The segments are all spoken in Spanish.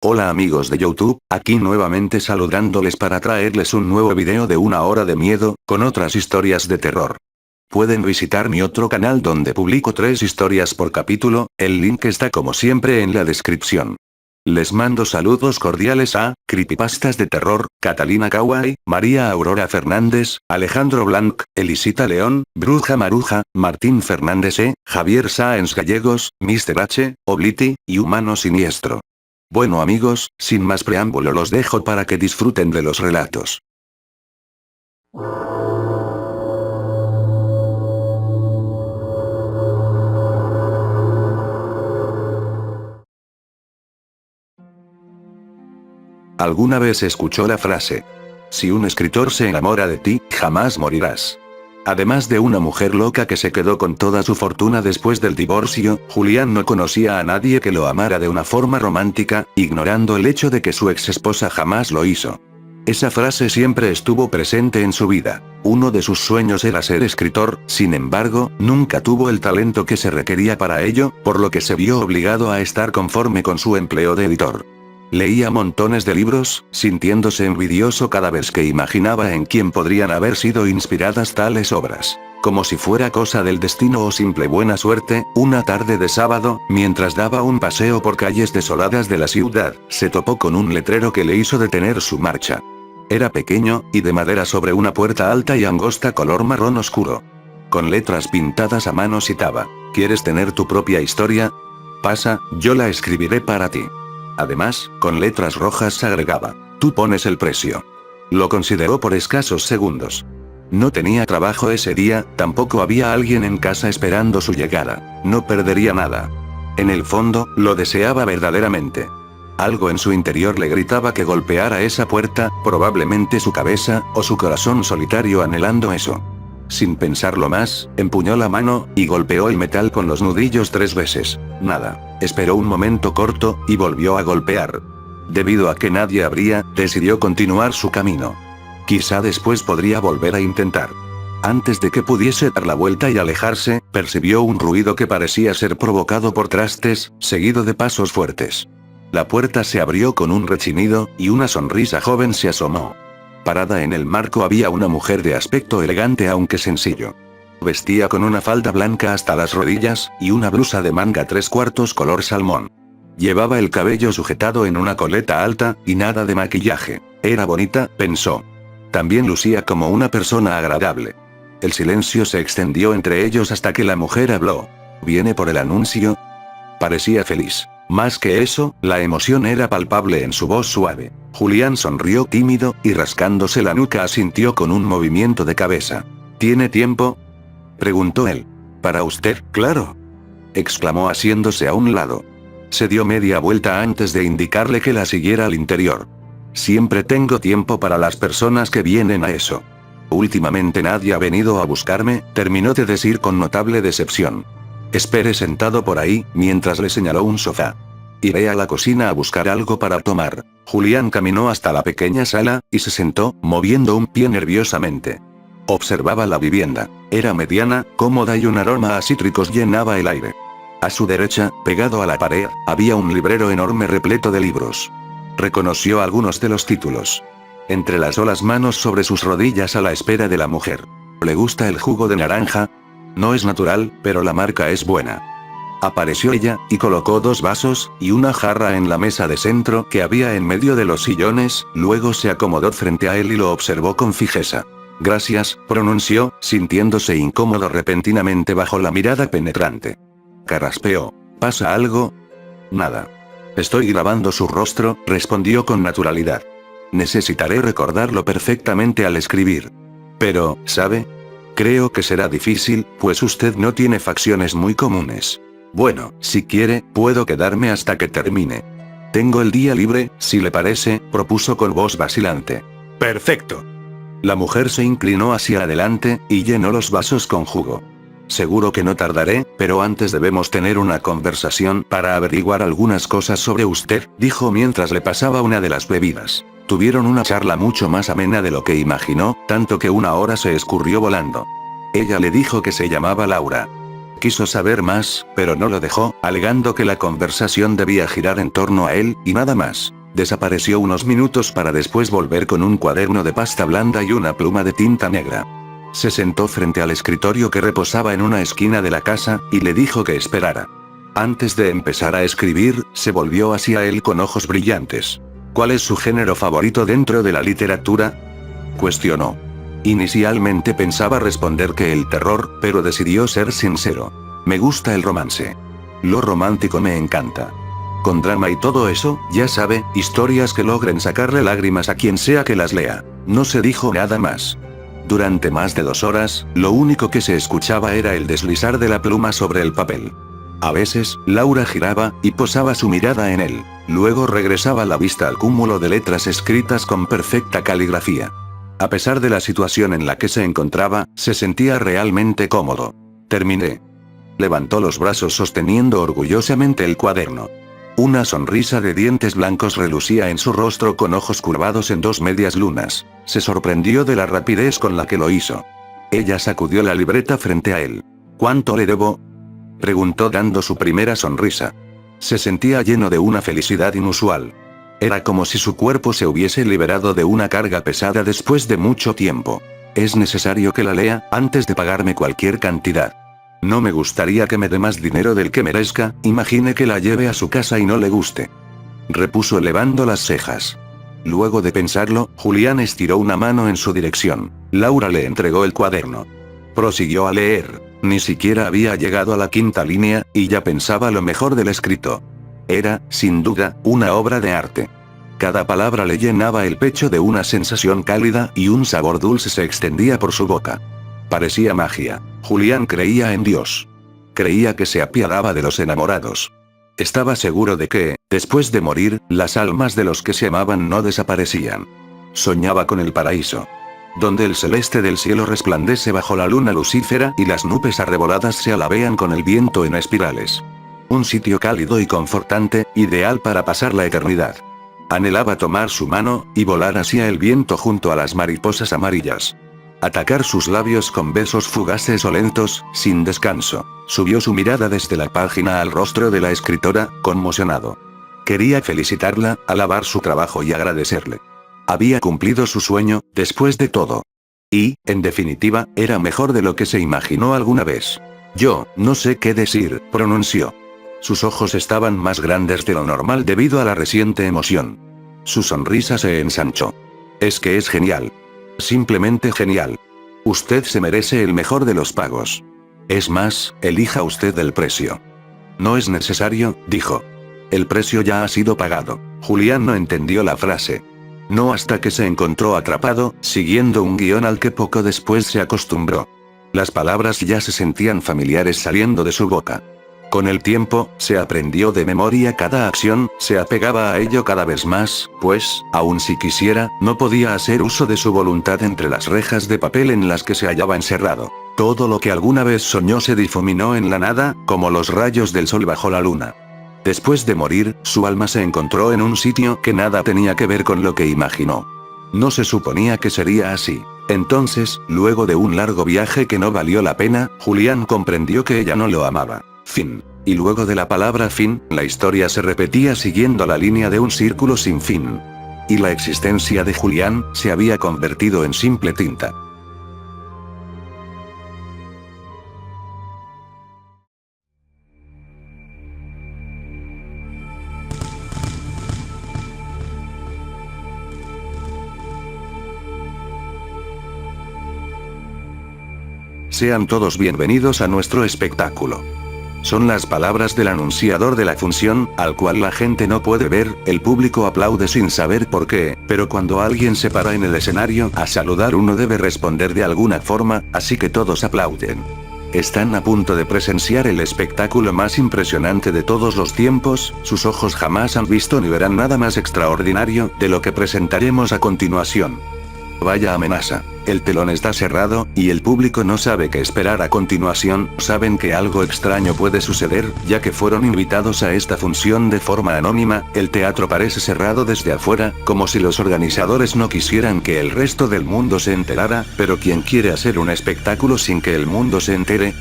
Hola amigos de YouTube, aquí nuevamente saludándoles para traerles un nuevo video de 1 hora de miedo, con otras historias de terror. Pueden visitar mi otro canal donde publico 3 historias por capítulo, el link está como siempre en la descripción. Les mando saludos cordiales a, Creepypastas de Terror, Catalina Kawaii, María Aurora Fernández, Alejandro Blanc, Elisita León, Bruja Maruja, Martín Fernández Javier Sáenz Gallegos, Mr. H, Obliti, y Humano Siniestro. Bueno amigos, sin más preámbulo los dejo para que disfruten de los relatos. ¿Alguna vez escuchó la frase? Si un escritor se enamora de ti, jamás morirás. Además de una mujer loca que se quedó con toda su fortuna después del divorcio, Julián no conocía a nadie que lo amara de una forma romántica, ignorando el hecho de que su ex esposa jamás lo hizo. Esa frase siempre estuvo presente en su vida. Uno de sus sueños era ser escritor, sin embargo, nunca tuvo el talento que se requería para ello, por lo que se vio obligado a estar conforme con su empleo de editor. Leía montones de libros, sintiéndose envidioso cada vez que imaginaba en quién podrían haber sido inspiradas tales obras. Como si fuera cosa del destino o simple buena suerte, una tarde de sábado, mientras daba un paseo por calles desoladas de la ciudad, se topó con un letrero que le hizo detener su marcha. Era pequeño, y de madera sobre una puerta alta y angosta color marrón oscuro. Con letras pintadas a mano citaba: ¿Quieres tener tu propia historia? Pasa, yo la escribiré para ti. Además, con letras rojas agregaba: tú pones el precio. Lo consideró por escasos segundos. No tenía trabajo ese día, tampoco había alguien en casa esperando su llegada. No perdería nada. En el fondo, lo deseaba verdaderamente. Algo en su interior le gritaba que golpeara esa puerta, probablemente su cabeza, o su corazón solitario anhelando eso. Sin pensarlo más, empuñó la mano, y golpeó el metal con los nudillos 3 veces. Nada. Esperó un momento corto, y volvió a golpear. Debido a que nadie abría, decidió continuar su camino. Quizá después podría volver a intentar. Antes de que pudiese dar la vuelta y alejarse, percibió un ruido que parecía ser provocado por trastes, seguido de pasos fuertes. La puerta se abrió con un rechinido, y una sonrisa joven se asomó. Parada en el marco había una mujer de aspecto elegante aunque sencillo. Vestía con una falda blanca hasta las rodillas, y una blusa de manga 3/4 color salmón. Llevaba el cabello sujetado en una coleta alta, y nada de maquillaje. Era bonita, pensó. También lucía como una persona agradable. El silencio se extendió entre ellos hasta que la mujer habló. ¿Viene por el anuncio? Parecía feliz. Más que eso, la emoción era palpable en su voz suave. Julián sonrió tímido, y rascándose la nuca asintió con un movimiento de cabeza. ¿Tiene tiempo?, preguntó él. Para usted, claro, exclamó haciéndose a un lado. Se dio media vuelta antes de indicarle que la siguiera al interior. Siempre tengo tiempo para las personas que vienen a eso. Últimamente nadie ha venido a buscarme, terminó de decir con notable decepción. Espere sentado por ahí, mientras le señaló un sofá. Iré a la cocina a buscar algo para tomar. Julián caminó hasta la pequeña sala, y se sentó, moviendo un pie nerviosamente. Observaba la vivienda. Era mediana, cómoda y un aroma a cítricos llenaba el aire. A su derecha, pegado a la pared, había un librero enorme repleto de libros. Reconoció algunos de los títulos. Entrelazó las manos sobre sus rodillas a la espera de la mujer. ¿Le gusta el jugo de naranja? No es natural, pero la marca es buena. Apareció ella, y colocó 2 vasos, y una jarra en la mesa de centro que había en medio de los sillones, luego se acomodó frente a él y lo observó con fijeza. Gracias, pronunció, sintiéndose incómodo repentinamente bajo la mirada penetrante. Carraspeó. ¿Pasa algo? Nada. Estoy grabando su rostro, respondió con naturalidad. Necesitaré recordarlo perfectamente al escribir. Pero, ¿sabe? Creo que será difícil, pues usted no tiene facciones muy comunes. Bueno, si quiere, puedo quedarme hasta que termine. Tengo el día libre, si le parece, propuso con voz vacilante. Perfecto. La mujer se inclinó hacia adelante, y llenó los vasos con jugo. Seguro que no tardaré, pero antes debemos tener una conversación para averiguar algunas cosas sobre usted, dijo mientras le pasaba una de las bebidas. Tuvieron una charla mucho más amena de lo que imaginó, tanto que 1 hora se escurrió volando. Ella le dijo que se llamaba Laura. quiso saber más, pero no lo dejó, alegando que la conversación debía girar en torno a él, y nada más. Desapareció unos minutos para después volver con un cuaderno de pasta blanda y una pluma de tinta negra. Se sentó frente al escritorio que reposaba en una esquina de la casa, y le dijo que esperara. Antes de empezar a escribir, se volvió hacia él con ojos brillantes. ¿Cuál es su género favorito dentro de la literatura?, cuestionó. Inicialmente pensaba responder que el terror, pero decidió ser sincero. Me gusta el romance. Lo romántico me encanta. Con drama y todo eso, ya sabe, historias que logren sacarle lágrimas a quien sea que las lea. No se dijo nada más. Durante más de 2 horas, lo único que se escuchaba era el deslizar de la pluma sobre el papel. A veces, Laura giraba, y posaba su mirada en él. Luego regresaba la vista al cúmulo de letras escritas con perfecta caligrafía. A pesar de la situación en la que se encontraba, se sentía realmente cómodo. Terminé. Levantó los brazos sosteniendo orgullosamente el cuaderno. Una sonrisa de dientes blancos relucía en su rostro con ojos curvados en 2 medias lunas. Se sorprendió de la rapidez con la que lo hizo. Ella sacudió la libreta frente a él. ¿Cuánto le debo?, preguntó dando su primera sonrisa. Se sentía lleno de una felicidad inusual. Era como si su cuerpo se hubiese liberado de una carga pesada después de mucho tiempo. Es necesario que la lea, antes de pagarme cualquier cantidad. No me gustaría que me dé más dinero del que merezca, imagine que la lleve a su casa y no le guste. Repuso elevando las cejas. Luego de pensarlo, Julián estiró una mano en su dirección. Laura le entregó el cuaderno. Prosiguió a leer. Ni siquiera había llegado a la 5ª línea, y ya pensaba lo mejor del escrito. Era, sin duda, una obra de arte. Cada palabra le llenaba el pecho de una sensación cálida, y un sabor dulce se extendía por su boca. Parecía magia. Julián creía en Dios. Creía que se apiadaba de los enamorados. Estaba seguro de que, después de morir, las almas de los que se amaban no desaparecían. Soñaba con el paraíso. Donde el celeste del cielo resplandece bajo la luna lucífera y las nubes arreboladas se alabean con el viento en espirales. Un sitio cálido y confortante, ideal para pasar la eternidad. Anhelaba tomar su mano, y volar hacia el viento junto a las mariposas amarillas. Atacar sus labios con besos fugaces o lentos, sin descanso. Subió su mirada desde la página al rostro de la escritora, conmocionado. Quería felicitarla, alabar su trabajo y agradecerle. Había cumplido su sueño, después de todo. Y, en definitiva, era mejor de lo que se imaginó alguna vez. Yo, no sé qué decir, pronunció. Sus ojos estaban más grandes de lo normal debido a la reciente emoción. Su sonrisa se ensanchó. Es que es genial. Simplemente genial. Usted se merece el mejor de los pagos. Es más, elija usted el precio. No es necesario, dijo. El precio ya ha sido pagado. Julián no entendió la frase. No hasta que se encontró atrapado, siguiendo un guión al que poco después se acostumbró. Las palabras ya se sentían familiares saliendo de su boca. Con el tiempo, se aprendió de memoria cada acción, se apegaba a ello cada vez más, pues, aun si quisiera, no podía hacer uso de su voluntad entre las rejas de papel en las que se hallaba encerrado. Todo lo que alguna vez soñó se difuminó en la nada, como los rayos del sol bajo la luna. Después de morir, su alma se encontró en un sitio que nada tenía que ver con lo que imaginó. No se suponía que sería así. Entonces, luego de un largo viaje que no valió la pena, Julián comprendió que ella no lo amaba. Fin. Y luego de la palabra fin, la historia se repetía siguiendo la línea de un círculo sin fin. Y la existencia de Julián, se había convertido en simple tinta. Sean todos bienvenidos a nuestro espectáculo. Son las palabras del anunciador de la función, al cual la gente no puede ver, el público aplaude sin saber por qué, pero cuando alguien se para en el escenario a saludar uno debe responder de alguna forma, así que todos aplauden. Están a punto de presenciar el espectáculo más impresionante de todos los tiempos, sus ojos jamás han visto ni verán nada más extraordinario de lo que presentaremos a continuación. Vaya amenaza. El telón está cerrado, y el público no sabe qué esperar a continuación, saben que algo extraño puede suceder, ya que fueron invitados a esta función de forma anónima, el teatro parece cerrado desde afuera, como si los organizadores no quisieran que el resto del mundo se enterara, pero ¿quién quiere hacer un espectáculo sin que el mundo se entere?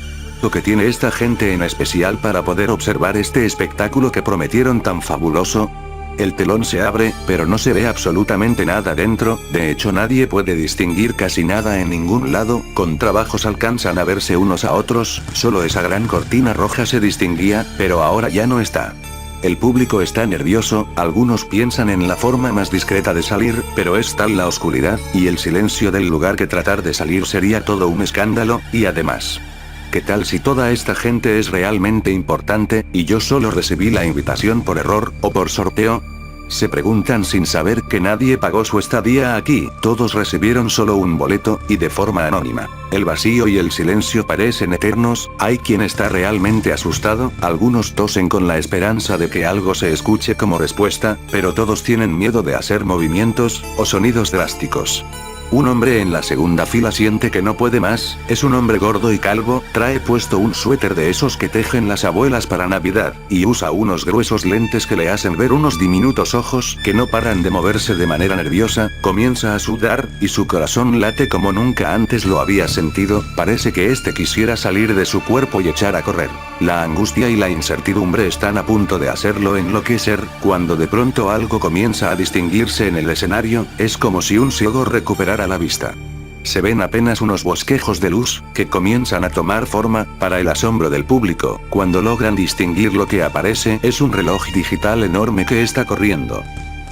tiempo que tiene esta gente en especial para poder observar este espectáculo que prometieron tan fabuloso? El telón se abre, pero no se ve absolutamente nada dentro, de hecho nadie puede distinguir casi nada en ningún lado, con trabajos alcanzan a verse unos a otros, solo esa gran cortina roja se distinguía, pero ahora ya no está. El público está nervioso, algunos piensan en la forma más discreta de salir, pero es tal la oscuridad, y el silencio del lugar que tratar de salir sería todo un escándalo, y además... ¿Qué tal si toda esta gente es realmente importante, y yo solo recibí la invitación por error, o por sorteo? Se preguntan sin saber que nadie pagó su estadía aquí, todos recibieron solo un boleto, y de forma anónima. El vacío y el silencio parecen eternos, hay quien está realmente asustado, algunos tosen con la esperanza de que algo se escuche como respuesta, pero todos tienen miedo de hacer movimientos, o sonidos drásticos. Un hombre en la segunda fila siente que no puede más, es un hombre gordo y calvo, trae puesto un suéter de esos que tejen las abuelas para Navidad, y usa unos gruesos lentes que le hacen ver unos diminutos ojos que no paran de moverse de manera nerviosa, comienza a sudar, y su corazón late como nunca antes lo había sentido, parece que este quisiera salir de su cuerpo y echar a correr. La angustia y la incertidumbre están a punto de hacerlo enloquecer, cuando de pronto algo comienza a distinguirse en el escenario, es como si un ciego recuperara la vista. Se ven apenas unos bosquejos de luz, que comienzan a tomar forma, para el asombro del público, cuando logran distinguir lo que aparece es un reloj digital enorme que está corriendo.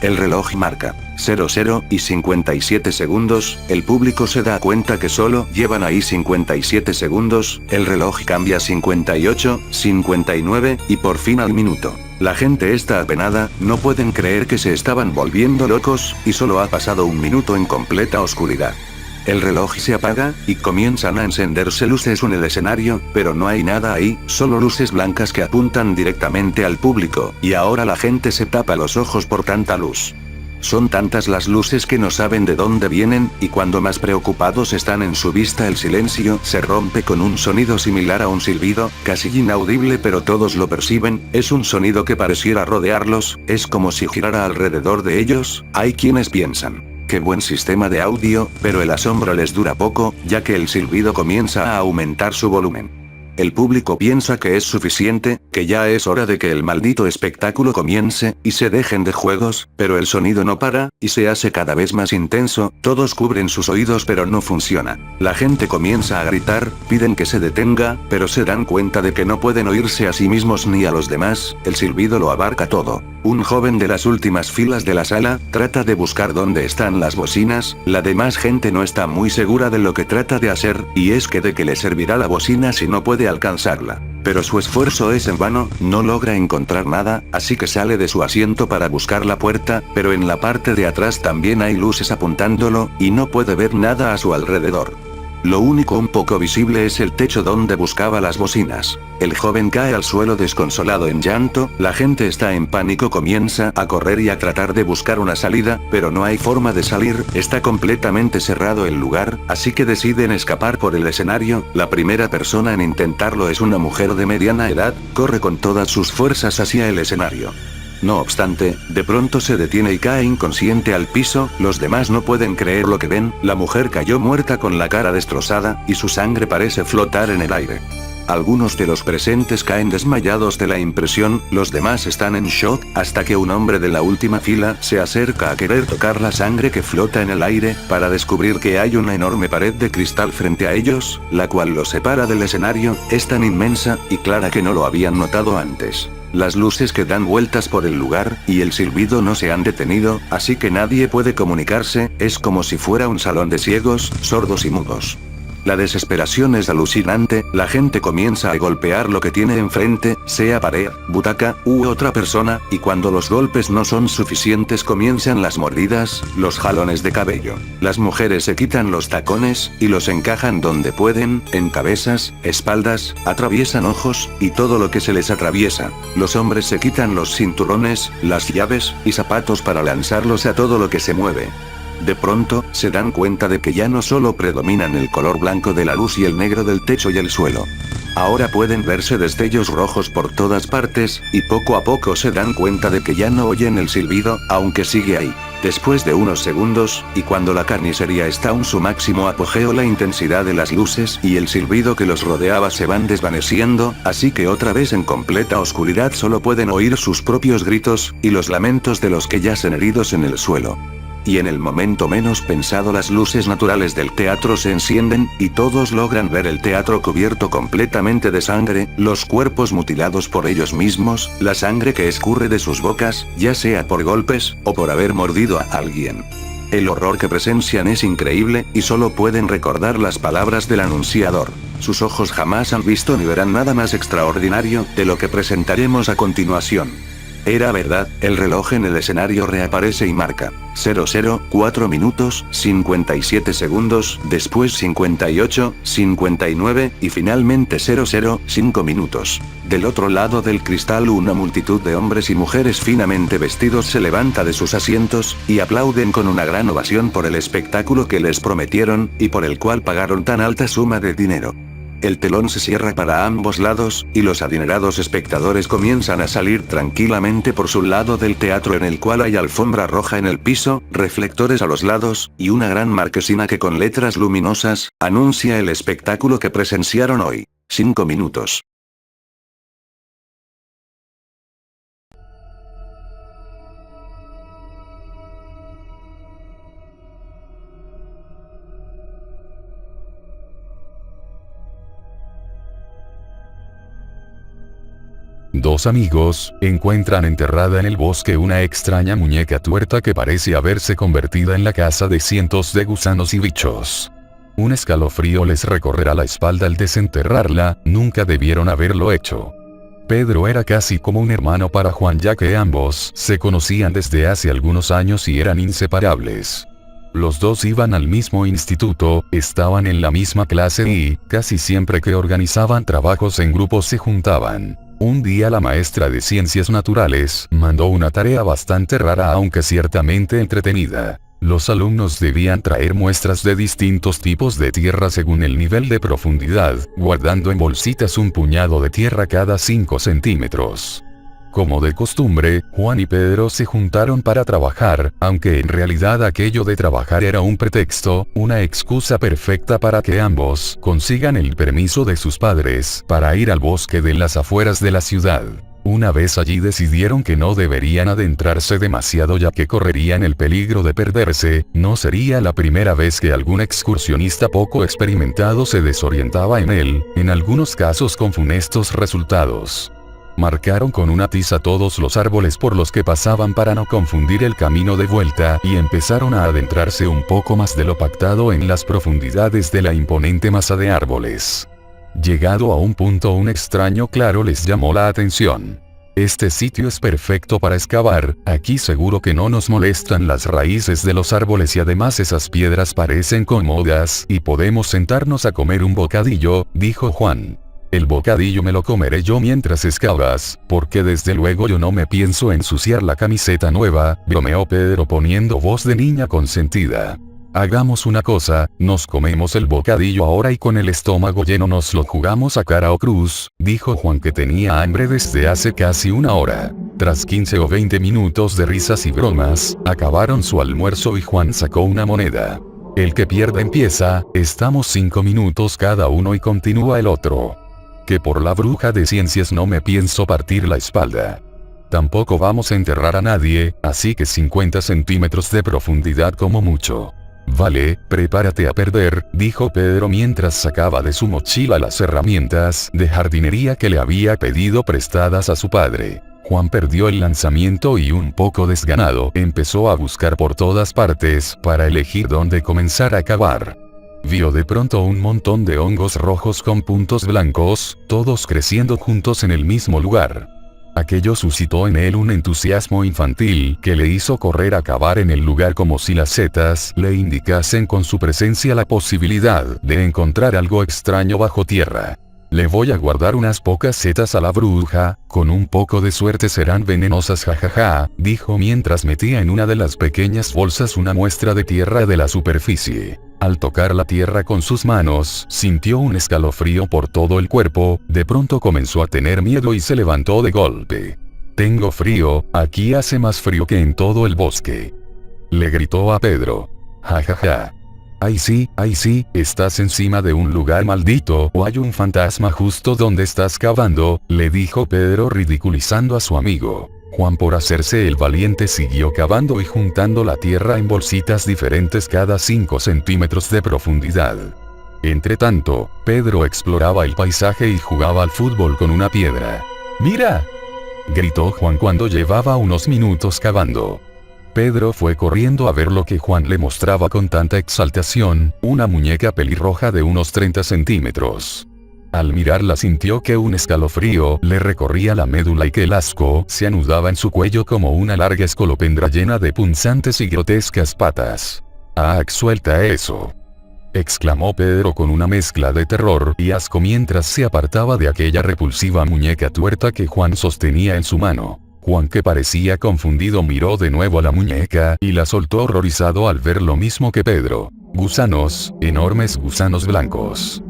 El reloj marca 00 y 57 segundos, el público se da cuenta que solo llevan ahí 57 segundos, el reloj cambia 58, 59, y por fin al minuto. La gente está apenada, no pueden creer que se estaban volviendo locos, y solo ha pasado un minuto en completa oscuridad. El reloj se apaga, y comienzan a encenderse luces en el escenario, pero no hay nada ahí, solo luces blancas que apuntan directamente al público, y ahora la gente se tapa los ojos por tanta luz. Son tantas las luces que no saben de dónde vienen, y cuando más preocupados están en su vista el silencio se rompe con un sonido similar a un silbido, casi inaudible pero todos lo perciben, es un sonido que pareciera rodearlos, es como si girara alrededor de ellos, hay quienes piensan. Qué buen sistema de audio, pero el asombro les dura poco, ya que el silbido comienza a aumentar su volumen. El público piensa que es suficiente, que ya es hora de que el maldito espectáculo comience, y se dejen de juegos, pero el sonido no para, y se hace cada vez más intenso, todos cubren sus oídos pero no funciona. La gente comienza a gritar, piden que se detenga, pero se dan cuenta de que no pueden oírse a sí mismos ni a los demás, el silbido lo abarca todo. Un joven de las últimas filas de la sala, trata de buscar dónde están las bocinas, la demás gente no está muy segura de lo que trata de hacer, y es que de qué le servirá la bocina si no puede alcanzarla. Pero su esfuerzo es en vano, no logra encontrar nada, así que sale de su asiento para buscar la puerta, pero en la parte de atrás también hay luces apuntándolo, y no puede ver nada a su alrededor. Lo único un poco visible es el techo donde buscaba las bocinas. El joven cae al suelo desconsolado en llanto, la gente está en pánico, comienza a correr y a tratar de buscar una salida, pero no hay forma de salir, está completamente cerrado el lugar, así que deciden escapar por el escenario, la primera persona en intentarlo es una mujer de mediana edad, corre con todas sus fuerzas hacia el escenario. No obstante, de pronto se detiene y cae inconsciente al piso, los demás no pueden creer lo que ven, la mujer cayó muerta con la cara destrozada, y su sangre parece flotar en el aire. Algunos de los presentes caen desmayados de la impresión, los demás están en shock, hasta que un hombre de la última fila se acerca a querer tocar la sangre que flota en el aire, para descubrir que hay una enorme pared de cristal frente a ellos, la cual los separa del escenario, es tan inmensa y clara que no lo habían notado antes. Las luces que dan vueltas por el lugar, y el silbido no se han detenido, así que nadie puede comunicarse, es como si fuera un salón de ciegos, sordos y mudos. La desesperación es alucinante, la gente comienza a golpear lo que tiene enfrente, sea pared, butaca, u otra persona, y cuando los golpes no son suficientes comienzan las mordidas, los jalones de cabello. Las mujeres se quitan los tacones, y los encajan donde pueden, en cabezas, espaldas, atraviesan ojos, y todo lo que se les atraviesa. Los hombres se quitan los cinturones, las llaves, y zapatos para lanzarlos a todo lo que se mueve. De pronto, se dan cuenta de que ya no solo predominan el color blanco de la luz y el negro del techo y el suelo. Ahora pueden verse destellos rojos por todas partes, y poco a poco se dan cuenta de que ya no oyen el silbido, aunque sigue ahí. Después de unos segundos, y cuando la carnicería está en su máximo apogeo, la intensidad de las luces y el silbido que los rodeaba se van desvaneciendo, así que otra vez en completa oscuridad solo pueden oír sus propios gritos, y los lamentos de los que yacen heridos en el suelo. Y en el momento menos pensado las luces naturales del teatro se encienden, y todos logran ver el teatro cubierto completamente de sangre, los cuerpos mutilados por ellos mismos, la sangre que escurre de sus bocas, ya sea por golpes, o por haber mordido a alguien. El horror que presencian es increíble, y solo pueden recordar las palabras del anunciador. Sus ojos jamás han visto ni verán nada más extraordinario, de lo que presentaremos a continuación. Era verdad, el reloj en el escenario reaparece y marca 4 minutos, 57 segundos, después 58, 59, y finalmente 5 minutos. Del otro lado del cristal una multitud de hombres y mujeres finamente vestidos se levanta de sus asientos, y aplauden con una gran ovación por el espectáculo que les prometieron, y por el cual pagaron tan alta suma de dinero. El telón se cierra para ambos lados, y los adinerados espectadores comienzan a salir tranquilamente por su lado del teatro, en el cual hay alfombra roja en el piso, reflectores a los lados, y una gran marquesina que con letras luminosas, anuncia el espectáculo que presenciaron hoy. 5 minutos. Dos amigos encuentran enterrada en el bosque una extraña muñeca tuerta que parece haberse convertido en la casa de cientos de gusanos y bichos. Un escalofrío les recorrerá la espalda al desenterrarla, nunca debieron haberlo hecho. Pedro era casi como un hermano para Juan, ya que ambos se conocían desde hace algunos años y eran inseparables. Los dos iban al mismo instituto, estaban en la misma clase y, casi siempre que organizaban trabajos en grupo se juntaban. Un día la maestra de Ciencias Naturales mandó una tarea bastante rara, aunque ciertamente entretenida. Los alumnos debían traer muestras de distintos tipos de tierra según el nivel de profundidad, guardando en bolsitas un puñado de tierra cada 5 centímetros. Como de costumbre, Juan y Pedro se juntaron para trabajar, aunque en realidad aquello de trabajar era un pretexto, una excusa perfecta para que ambos consigan el permiso de sus padres para ir al bosque de las afueras de la ciudad. Una vez allí decidieron que no deberían adentrarse demasiado, ya que correrían el peligro de perderse. No sería la primera vez que algún excursionista poco experimentado se desorientaba en él, en algunos casos con funestos resultados. Marcaron con una tiza todos los árboles por los que pasaban para no confundir el camino de vuelta, y empezaron a adentrarse un poco más de lo pactado en las profundidades de la imponente masa de árboles. Llegado a un punto, un extraño claro les llamó la atención. Este sitio es perfecto para excavar, aquí seguro que no nos molestan las raíces de los árboles y además esas piedras parecen cómodas y podemos sentarnos a comer un bocadillo, dijo Juan. El bocadillo me lo comeré yo mientras excavas, porque desde luego yo no me pienso ensuciar la camiseta nueva, bromeó Pedro poniendo voz de niña consentida. Hagamos una cosa, nos comemos el bocadillo ahora y con el estómago lleno nos lo jugamos a cara o cruz, dijo Juan, que tenía hambre desde hace casi una hora. Tras 15 o 20 minutos de risas y bromas, acabaron su almuerzo y Juan sacó una moneda. El que pierda empieza, estamos 5 minutos cada uno y continúa el otro. Que por la bruja de ciencias no me pienso partir la espalda. Tampoco vamos a enterrar a nadie, así que 50 centímetros de profundidad como mucho. Vale, prepárate a perder, dijo Pedro mientras sacaba de su mochila las herramientas de jardinería que le había pedido prestadas a su padre. Juan perdió el lanzamiento y, un poco desganado, empezó a buscar por todas partes para elegir dónde comenzar a cavar. Vio de pronto un montón de hongos rojos con puntos blancos, todos creciendo juntos en el mismo lugar. Aquello suscitó en él un entusiasmo infantil que le hizo correr a cavar en el lugar como si las setas le indicasen con su presencia la posibilidad de encontrar algo extraño bajo tierra. Le voy a guardar unas pocas setas a la bruja, con un poco de suerte serán venenosas jajaja, dijo mientras metía en una de las pequeñas bolsas una muestra de tierra de la superficie. Al tocar la tierra con sus manos, sintió un escalofrío por todo el cuerpo, de pronto comenzó a tener miedo y se levantó de golpe. Tengo frío, aquí hace más frío que en todo el bosque. Le gritó a Pedro. Jajaja. Ay sí, estás encima de un lugar maldito o hay un fantasma justo donde estás cavando, le dijo Pedro ridiculizando a su amigo. Juan por hacerse el valiente siguió cavando y juntando la tierra en bolsitas diferentes cada 5 centímetros de profundidad. Entretanto, Pedro exploraba el paisaje y jugaba al fútbol con una piedra. ¡Mira!, gritó Juan cuando llevaba unos minutos cavando. Pedro fue corriendo a ver lo que Juan le mostraba con tanta exaltación, una muñeca pelirroja de unos 30 centímetros. Al mirarla sintió que un escalofrío le recorría la médula y que el asco se anudaba en su cuello como una larga escolopendra llena de punzantes y grotescas patas. ¡Ah, suelta eso!, exclamó Pedro con una mezcla de terror y asco mientras se apartaba de aquella repulsiva muñeca tuerta que Juan sostenía en su mano. Juan, que parecía confundido, miró de nuevo a la muñeca y la soltó horrorizado al ver lo mismo que Pedro. Gusanos, enormes gusanos blancos.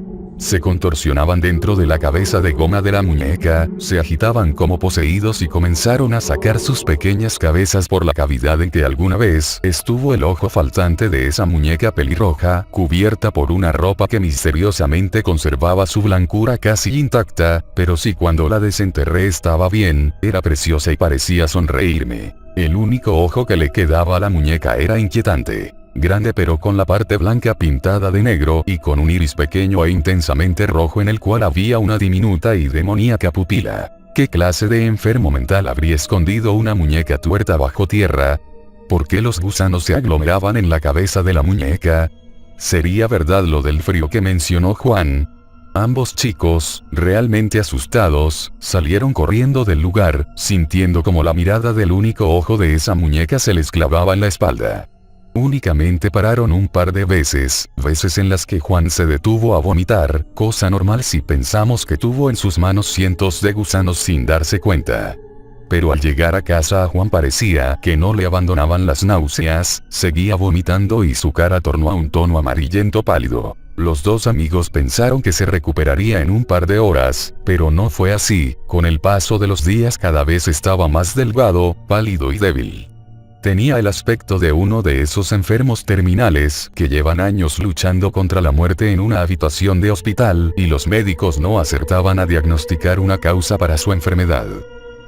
Se contorsionaban dentro de la cabeza de goma de la muñeca, se agitaban como poseídos y comenzaron a sacar sus pequeñas cabezas por la cavidad en que alguna vez estuvo el ojo faltante de esa muñeca pelirroja, cubierta por una ropa que misteriosamente conservaba su blancura casi intacta, pero sí, cuando la desenterré estaba bien, era preciosa y parecía sonreírme. El único ojo que le quedaba a la muñeca era inquietante. Grande pero con la parte blanca pintada de negro y con un iris pequeño e intensamente rojo en el cual había una diminuta y demoníaca pupila. ¿Qué clase de enfermo mental habría escondido una muñeca tuerta bajo tierra? ¿Por qué los gusanos se aglomeraban en la cabeza de la muñeca? ¿Sería verdad lo del frío que mencionó Juan? Ambos chicos, realmente asustados, salieron corriendo del lugar, sintiendo como la mirada del único ojo de esa muñeca se les clavaba en la espalda. Únicamente pararon un par de veces en las que Juan se detuvo a vomitar, cosa normal si pensamos que tuvo en sus manos cientos de gusanos sin darse cuenta. Pero al llegar a casa a Juan parecía que no le abandonaban las náuseas, seguía vomitando y su cara tornó a un tono amarillento pálido. Los dos amigos pensaron que se recuperaría en un par de horas, pero no fue así, con el paso de los días cada vez estaba más delgado, pálido y débil. Tenía el aspecto de uno de esos enfermos terminales que llevan años luchando contra la muerte en una habitación de hospital y los médicos no acertaban a diagnosticar una causa para su enfermedad.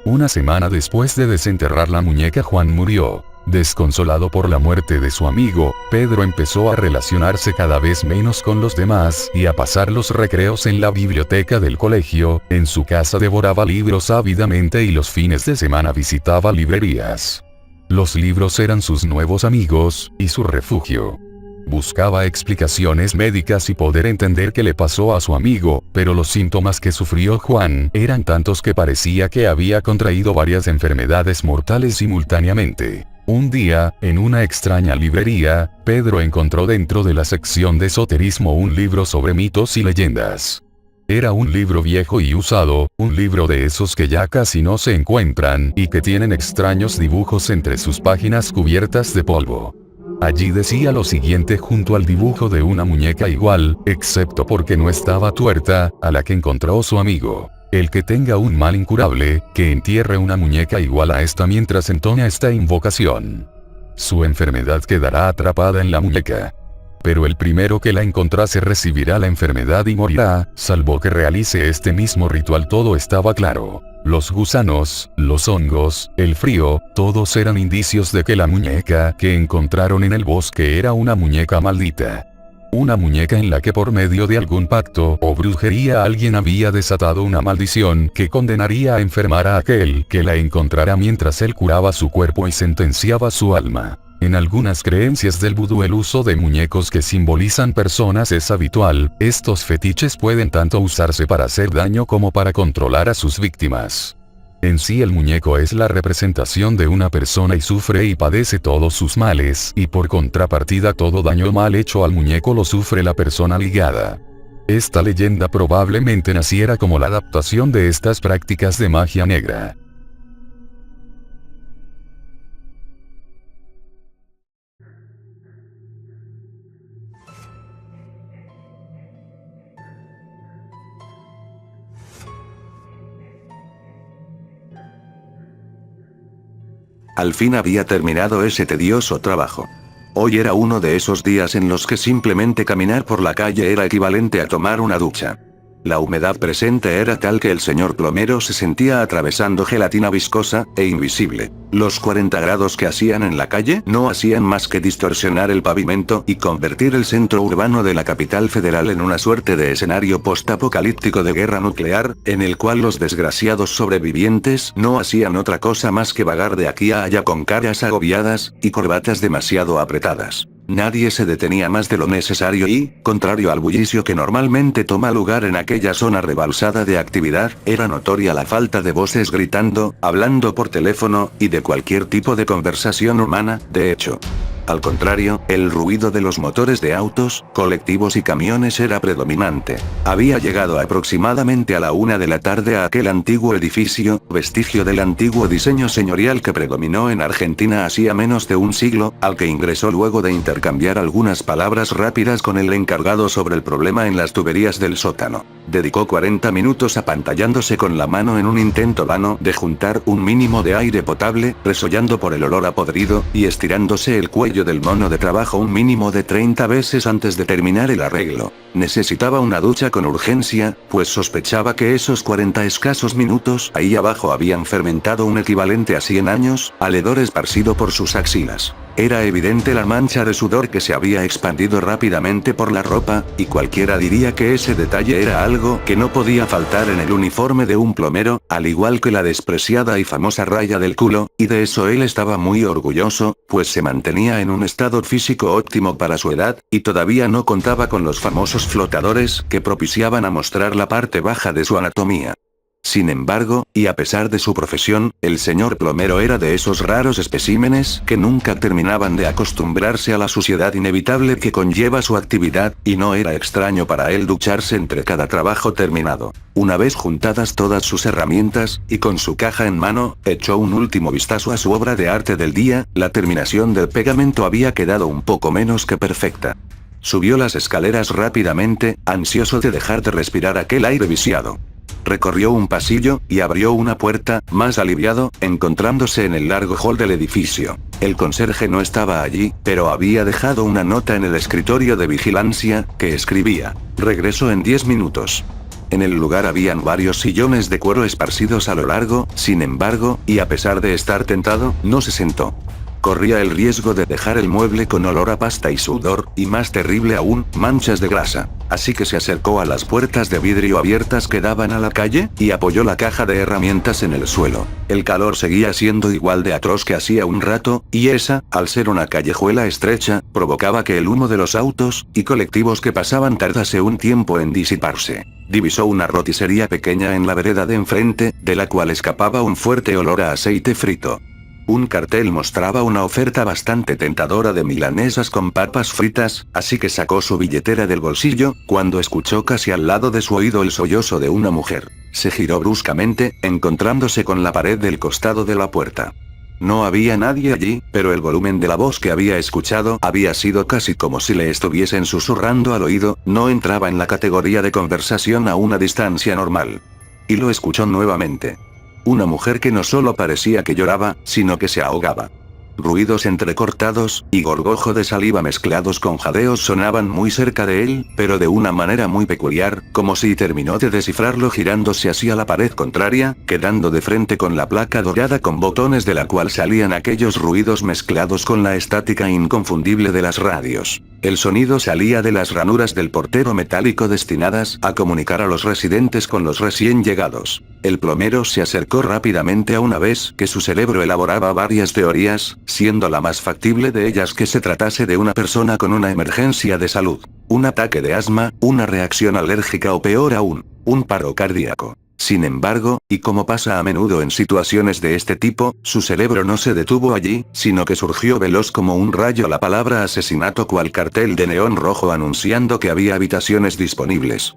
Una semana después de desenterrar la muñeca, Juan murió. Desconsolado por la muerte de su amigo, Pedro empezó a relacionarse cada vez menos con los demás y a pasar los recreos en la biblioteca del colegio. En su casa devoraba libros ávidamente y los fines de semana visitaba librerías. Los libros eran sus nuevos amigos, y su refugio. Buscaba explicaciones médicas y poder entender qué le pasó a su amigo, pero los síntomas que sufrió Juan eran tantos que parecía que había contraído varias enfermedades mortales simultáneamente. Un día, en una extraña librería, Pedro encontró dentro de la sección de esoterismo un libro sobre mitos y leyendas. Era un libro viejo y usado, un libro de esos que ya casi no se encuentran y que tienen extraños dibujos entre sus páginas cubiertas de polvo. Allí decía lo siguiente junto al dibujo de una muñeca igual, excepto porque no estaba tuerta, a la que encontró su amigo. El que tenga un mal incurable, que entierre una muñeca igual a esta mientras entona esta invocación. Su enfermedad quedará atrapada en la muñeca. Pero el primero que la encontrase recibirá la enfermedad y morirá, salvo que realice este mismo ritual. Todo estaba claro. Los gusanos, los hongos, el frío, todos eran indicios de que la muñeca que encontraron en el bosque era una muñeca maldita. Una muñeca en la que por medio de algún pacto o brujería alguien había desatado una maldición que condenaría a enfermar a aquel que la encontrara mientras él curaba su cuerpo y sentenciaba su alma. En algunas creencias del vudú el uso de muñecos que simbolizan personas es habitual. Estos fetiches pueden tanto usarse para hacer daño como para controlar a sus víctimas. En sí el muñeco es la representación de una persona y sufre y padece todos sus males, y por contrapartida todo daño mal hecho al muñeco lo sufre la persona ligada. Esta leyenda probablemente naciera como la adaptación de estas prácticas de magia negra. Al fin había terminado ese tedioso trabajo. Hoy era uno de esos días en los que simplemente caminar por la calle era equivalente a tomar una ducha. La humedad presente era tal que el señor plomero se sentía atravesando gelatina viscosa e invisible. Los 40 grados que hacían en la calle no hacían más que distorsionar el pavimento y convertir el centro urbano de la capital federal en una suerte de escenario postapocalíptico de guerra nuclear, en el cual los desgraciados sobrevivientes no hacían otra cosa más que vagar de aquí a allá con caras agobiadas y corbatas demasiado apretadas. Nadie se detenía más de lo necesario y, contrario al bullicio que normalmente toma lugar en aquella zona rebalsada de actividad, era notoria la falta de voces gritando, hablando por teléfono, y de cualquier tipo de conversación humana, de hecho. Al contrario, el ruido de los motores de autos, colectivos y camiones era predominante. Había llegado aproximadamente a la 1 de la tarde a aquel antiguo edificio, vestigio del antiguo diseño señorial que predominó en Argentina hacía menos de un siglo, al que ingresó luego de intercambiar algunas palabras rápidas con el encargado sobre el problema en las tuberías del sótano. Dedicó 40 minutos apantallándose con la mano en un intento vano de juntar un mínimo de aire potable, resollando por el olor a podrido, y estirándose el cuello del mono de trabajo un mínimo de 30 veces antes de terminar el arreglo. Necesitaba una ducha con urgencia, pues sospechaba que esos 40 escasos minutos ahí abajo habían fermentado un equivalente a 100 años, al hedor esparcido por sus axilas. Era evidente la mancha de sudor que se había expandido rápidamente por la ropa, y cualquiera diría que ese detalle era algo que no podía faltar en el uniforme de un plomero, al igual que la despreciada y famosa raya del culo, y de eso él estaba muy orgulloso, pues se mantenía en un estado físico óptimo para su edad, y todavía no contaba con los famosos flotadores que propiciaban a mostrar la parte baja de su anatomía. Sin embargo, y a pesar de su profesión, el señor plomero era de esos raros especímenes que nunca terminaban de acostumbrarse a la suciedad inevitable que conlleva su actividad, y no era extraño para él ducharse entre cada trabajo terminado. Una vez juntadas todas sus herramientas, y con su caja en mano, echó un último vistazo a su obra de arte del día. La terminación del pegamento había quedado un poco menos que perfecta. Subió las escaleras rápidamente, ansioso de dejar de respirar aquel aire viciado. Recorrió un pasillo, y abrió una puerta, más aliviado, encontrándose en el largo hall del edificio. El conserje no estaba allí, pero había dejado una nota en el escritorio de vigilancia, que escribía: regreso en 10 minutos. En el lugar habían varios sillones de cuero esparcidos a lo largo, sin embargo, y a pesar de estar tentado, no se sentó. Corría el riesgo de dejar el mueble con olor a pasta y sudor, y más terrible aún, manchas de grasa. Así que se acercó a las puertas de vidrio abiertas que daban a la calle, y apoyó la caja de herramientas en el suelo. El calor seguía siendo igual de atroz que hacía un rato, y esa, al ser una callejuela estrecha, provocaba que el humo de los autos y colectivos que pasaban tardase un tiempo en disiparse. Divisó una roticería pequeña en la vereda de enfrente, de la cual escapaba un fuerte olor a aceite frito. Un cartel mostraba una oferta bastante tentadora de milanesas con papas fritas, así que sacó su billetera del bolsillo, cuando escuchó casi al lado de su oído el sollozo de una mujer. Se giró bruscamente, encontrándose con la pared del costado de la puerta. No había nadie allí, pero el volumen de la voz que había escuchado había sido casi como si le estuviesen susurrando al oído, no entraba en la categoría de conversación a una distancia normal. Y lo escuchó nuevamente. Una mujer que no solo parecía que lloraba, sino que se ahogaba. Ruidos entrecortados, y gorgojo de saliva mezclados con jadeos sonaban muy cerca de él, pero de una manera muy peculiar, como si terminó de descifrarlo girándose hacia la pared contraria, quedando de frente con la placa dorada con botones de la cual salían aquellos ruidos mezclados con la estática inconfundible de las radios. El sonido salía de las ranuras del portero metálico destinadas a comunicar a los residentes con los recién llegados. El plomero se acercó rápidamente a una vez que su cerebro elaboraba varias teorías, siendo la más factible de ellas que se tratase de una persona con una emergencia de salud. Un ataque de asma, una reacción alérgica o peor aún, un paro cardíaco. Sin embargo, y como pasa a menudo en situaciones de este tipo, su cerebro no se detuvo allí, sino que surgió veloz como un rayo la palabra asesinato cual cartel de neón rojo anunciando que había habitaciones disponibles.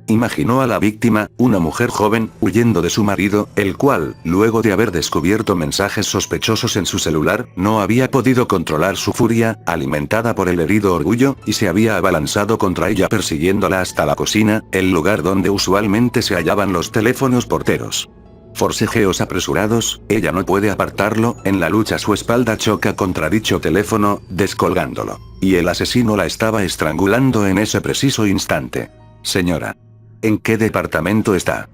Imaginó a la víctima, una mujer joven, huyendo de su marido, el cual, luego de haber descubierto mensajes sospechosos en su celular, no había podido controlar su furia, alimentada por el herido orgullo, y se había abalanzado contra ella persiguiéndola hasta la cocina, el lugar donde usualmente se hallaban los teléfonos porteros. Forcejeos apresurados, ella no puede apartarlo, en la lucha su espalda choca contra dicho teléfono, descolgándolo. Y el asesino la estaba estrangulando en ese preciso instante. Señora. ¿En qué departamento está?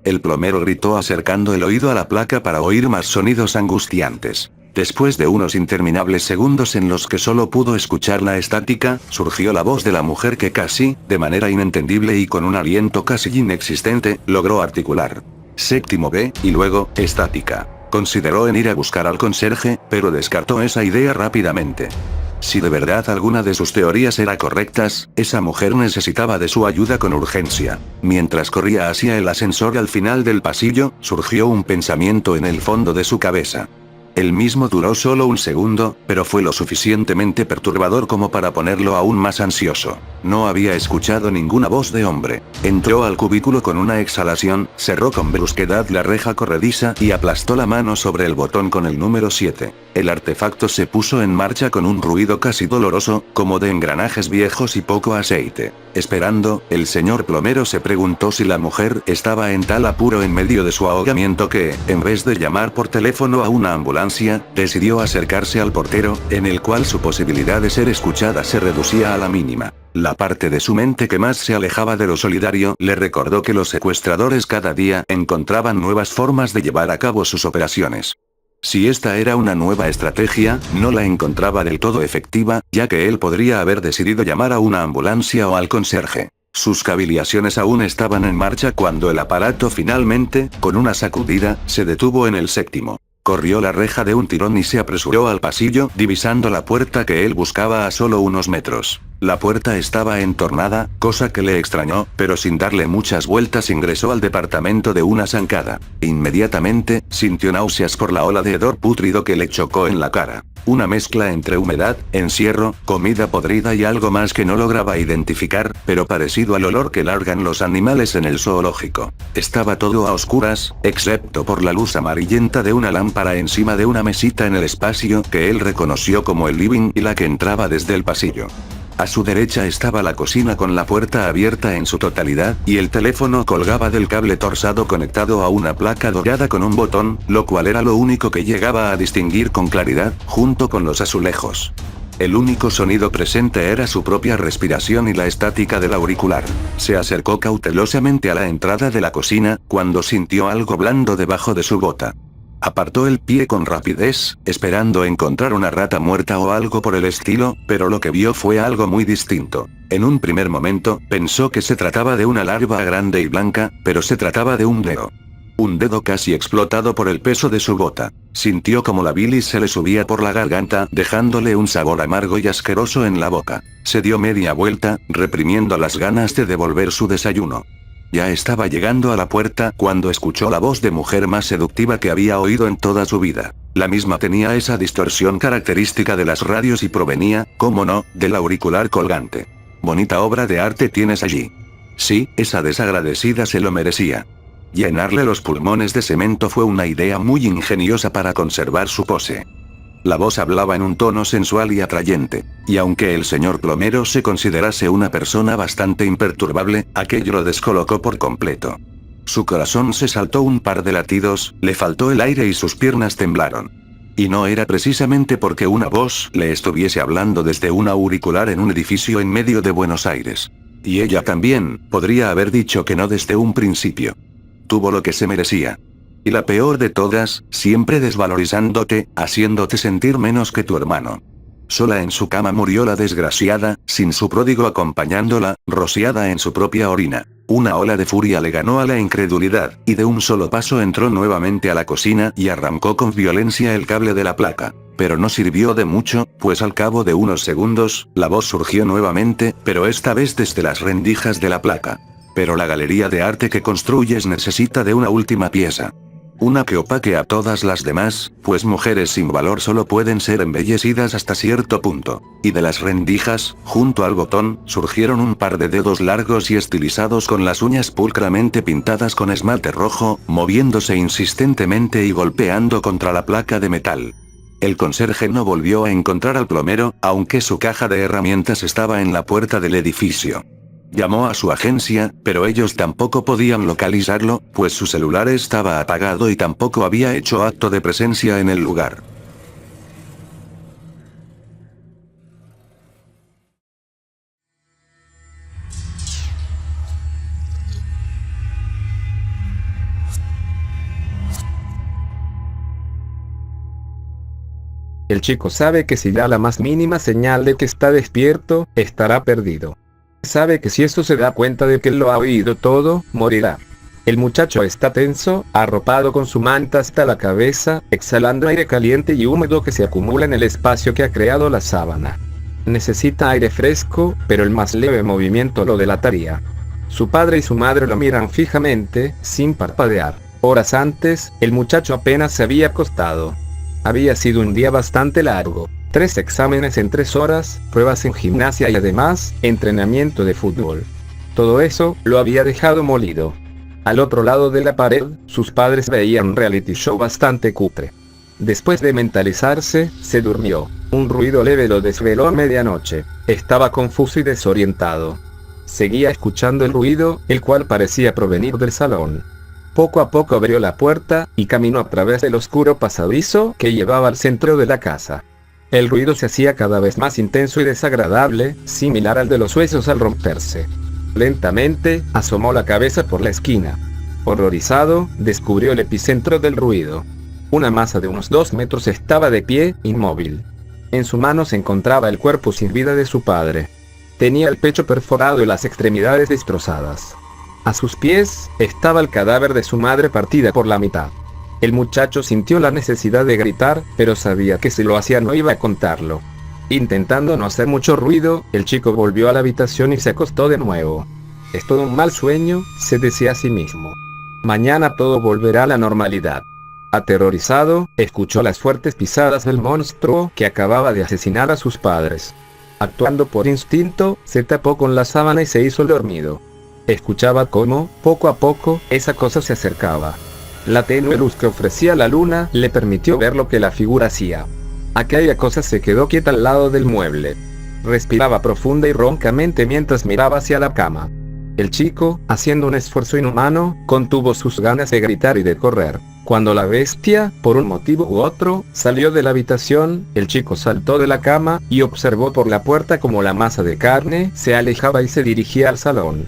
El plomero gritó acercando el oído a la placa para oír más sonidos angustiantes. Después de unos interminables segundos en los que solo pudo escuchar la estática, surgió la voz de la mujer que casi, de manera inentendible y con un aliento casi inexistente, logró articular. Séptimo B, y luego, estática. Consideró en ir a buscar al conserje, pero descartó esa idea rápidamente. Si de verdad alguna de sus teorías era correctas, esa mujer necesitaba de su ayuda con urgencia. Mientras corría hacia el ascensor al final del pasillo, surgió un pensamiento en el fondo de su cabeza. El mismo duró solo un segundo, pero fue lo suficientemente perturbador como para ponerlo aún más ansioso. No había escuchado ninguna voz de hombre. Entró al cubículo con una exhalación, cerró con brusquedad la reja corrediza y aplastó la mano sobre el botón con el número 7. El artefacto se puso en marcha con un ruido casi doloroso, como de engranajes viejos y poco aceite. Esperando, el señor plomero se preguntó si la mujer estaba en tal apuro en medio de su ahogamiento que, en vez de llamar por teléfono a una ambulancia, decidió acercarse al portero, en el cual su posibilidad de ser escuchada se reducía a la mínima. La parte de su mente que más se alejaba de lo solidario le recordó que los secuestradores cada día encontraban nuevas formas de llevar a cabo sus operaciones. Si esta era una nueva estrategia, no la encontraba del todo efectiva, ya que él podría haber decidido llamar a una ambulancia o al conserje. Sus cavilaciones aún estaban en marcha cuando el aparato finalmente, con una sacudida, se detuvo en el séptimo. Corrió la reja de un tirón y se apresuró al pasillo, divisando la puerta que él buscaba a solo unos metros. La puerta estaba entornada, cosa que le extrañó, pero sin darle muchas vueltas ingresó al departamento de una zancada. Inmediatamente, sintió náuseas por la ola de hedor pútrido que le chocó en la cara. Una mezcla entre humedad, encierro, comida podrida y algo más que no lograba identificar, pero parecido al olor que largan los animales en el zoológico. Estaba todo a oscuras, excepto por la luz amarillenta de una lámpara encima de una mesita en el espacio que él reconoció como el living y la que entraba desde el pasillo. A su derecha estaba la cocina con la puerta abierta en su totalidad, y el teléfono colgaba del cable torsado conectado a una placa dorada con un botón, lo cual era lo único que llegaba a distinguir con claridad, junto con los azulejos. El único sonido presente era su propia respiración y la estática del auricular. Se acercó cautelosamente a la entrada de la cocina, cuando sintió algo blando debajo de su bota. Apartó el pie con rapidez, esperando encontrar una rata muerta o algo por el estilo, pero lo que vio fue algo muy distinto. En un primer momento, pensó que se trataba de una larva grande y blanca, pero se trataba de un dedo. Un dedo casi explotado por el peso de su bota. Sintió como la bilis se le subía por la garganta, dejándole un sabor amargo y asqueroso en la boca. Se dio media vuelta, reprimiendo las ganas de devolver su desayuno. Ya estaba llegando a la puerta cuando escuchó la voz de mujer más seductiva que había oído en toda su vida. La misma tenía esa distorsión característica de las radios y provenía, cómo no, del auricular colgante. Bonita obra de arte tienes allí. Sí, esa desagradecida se lo merecía. Llenarle los pulmones de cemento fue una idea muy ingeniosa para conservar su pose. La voz hablaba en un tono sensual y atrayente, y aunque el señor plomero se considerase una persona bastante imperturbable, aquello lo descolocó por completo. Su corazón se saltó un par de latidos, le faltó el aire y sus piernas temblaron. Y no era precisamente porque una voz le estuviese hablando desde un auricular en un edificio en medio de Buenos Aires. Y ella también, podría haber dicho que no desde un principio. Tuvo lo que se merecía. Y la peor de todas, siempre desvalorizándote, haciéndote sentir menos que tu hermano. Sola en su cama murió la desgraciada, sin su pródigo acompañándola, rociada en su propia orina. Una ola de furia le ganó a la incredulidad, y de un solo paso entró nuevamente a la cocina y arrancó con violencia el cable de la placa. Pero no sirvió de mucho, pues al cabo de unos segundos, la voz surgió nuevamente, pero esta vez desde las rendijas de la placa. Pero la galería de arte que construyes necesita de una última pieza. Una que opaque a todas las demás, pues mujeres sin valor solo pueden ser embellecidas hasta cierto punto. Y de las rendijas, junto al botón, surgieron un par de dedos largos y estilizados con las uñas pulcramente pintadas con esmalte rojo, moviéndose insistentemente y golpeando contra la placa de metal. El conserje no volvió a encontrar al plomero, aunque su caja de herramientas estaba en la puerta del edificio. Llamó a su agencia, pero ellos tampoco podían localizarlo, pues su celular estaba apagado y tampoco había hecho acto de presencia en el lugar. El chico sabe que si da la más mínima señal de que está despierto, estará perdido. Sabe que si eso se da cuenta de que lo ha oído todo, morirá. El muchacho está tenso, arropado con su manta hasta la cabeza, exhalando aire caliente y húmedo que se acumula en el espacio que ha creado la sábana. Necesita aire fresco, pero el más leve movimiento lo delataría. Su padre y su madre lo miran fijamente, sin parpadear. Horas antes, el muchacho apenas se había acostado. Había sido un día bastante largo. 3 exámenes en 3 horas, pruebas en gimnasia y además, entrenamiento de fútbol. Todo eso, lo había dejado molido. Al otro lado de la pared, sus padres veían un reality show bastante cutre. Después de mentalizarse, se durmió. Un ruido leve lo desveló a medianoche. Estaba confuso y desorientado. Seguía escuchando el ruido, el cual parecía provenir del salón. Poco a poco abrió la puerta, y caminó a través del oscuro pasadizo que llevaba al centro de la casa. El ruido se hacía cada vez más intenso y desagradable, similar al de los huesos al romperse. Lentamente, asomó la cabeza por la esquina. Horrorizado, descubrió el epicentro del ruido. Una masa de unos 2 metros estaba de pie, inmóvil. En su mano se encontraba el cuerpo sin vida de su padre. Tenía el pecho perforado y las extremidades destrozadas. A sus pies, estaba el cadáver de su madre partida por la mitad. El muchacho sintió la necesidad de gritar, pero sabía que si lo hacía no iba a contarlo. Intentando no hacer mucho ruido, el chico volvió a la habitación y se acostó de nuevo. «Es todo un mal sueño», se decía a sí mismo. «Mañana todo volverá a la normalidad». Aterrorizado, escuchó las fuertes pisadas del monstruo que acababa de asesinar a sus padres. Actuando por instinto, se tapó con la sábana y se hizo el dormido. Escuchaba cómo, poco a poco, esa cosa se acercaba. La tenue luz que ofrecía la luna le permitió ver lo que la figura hacía. Aquella cosa se quedó quieta al lado del mueble. Respiraba profunda y roncamente mientras miraba hacia la cama. El chico, haciendo un esfuerzo inhumano, contuvo sus ganas de gritar y de correr. Cuando la bestia, por un motivo u otro, salió de la habitación, el chico saltó de la cama y observó por la puerta como la masa de carne se alejaba y se dirigía al salón.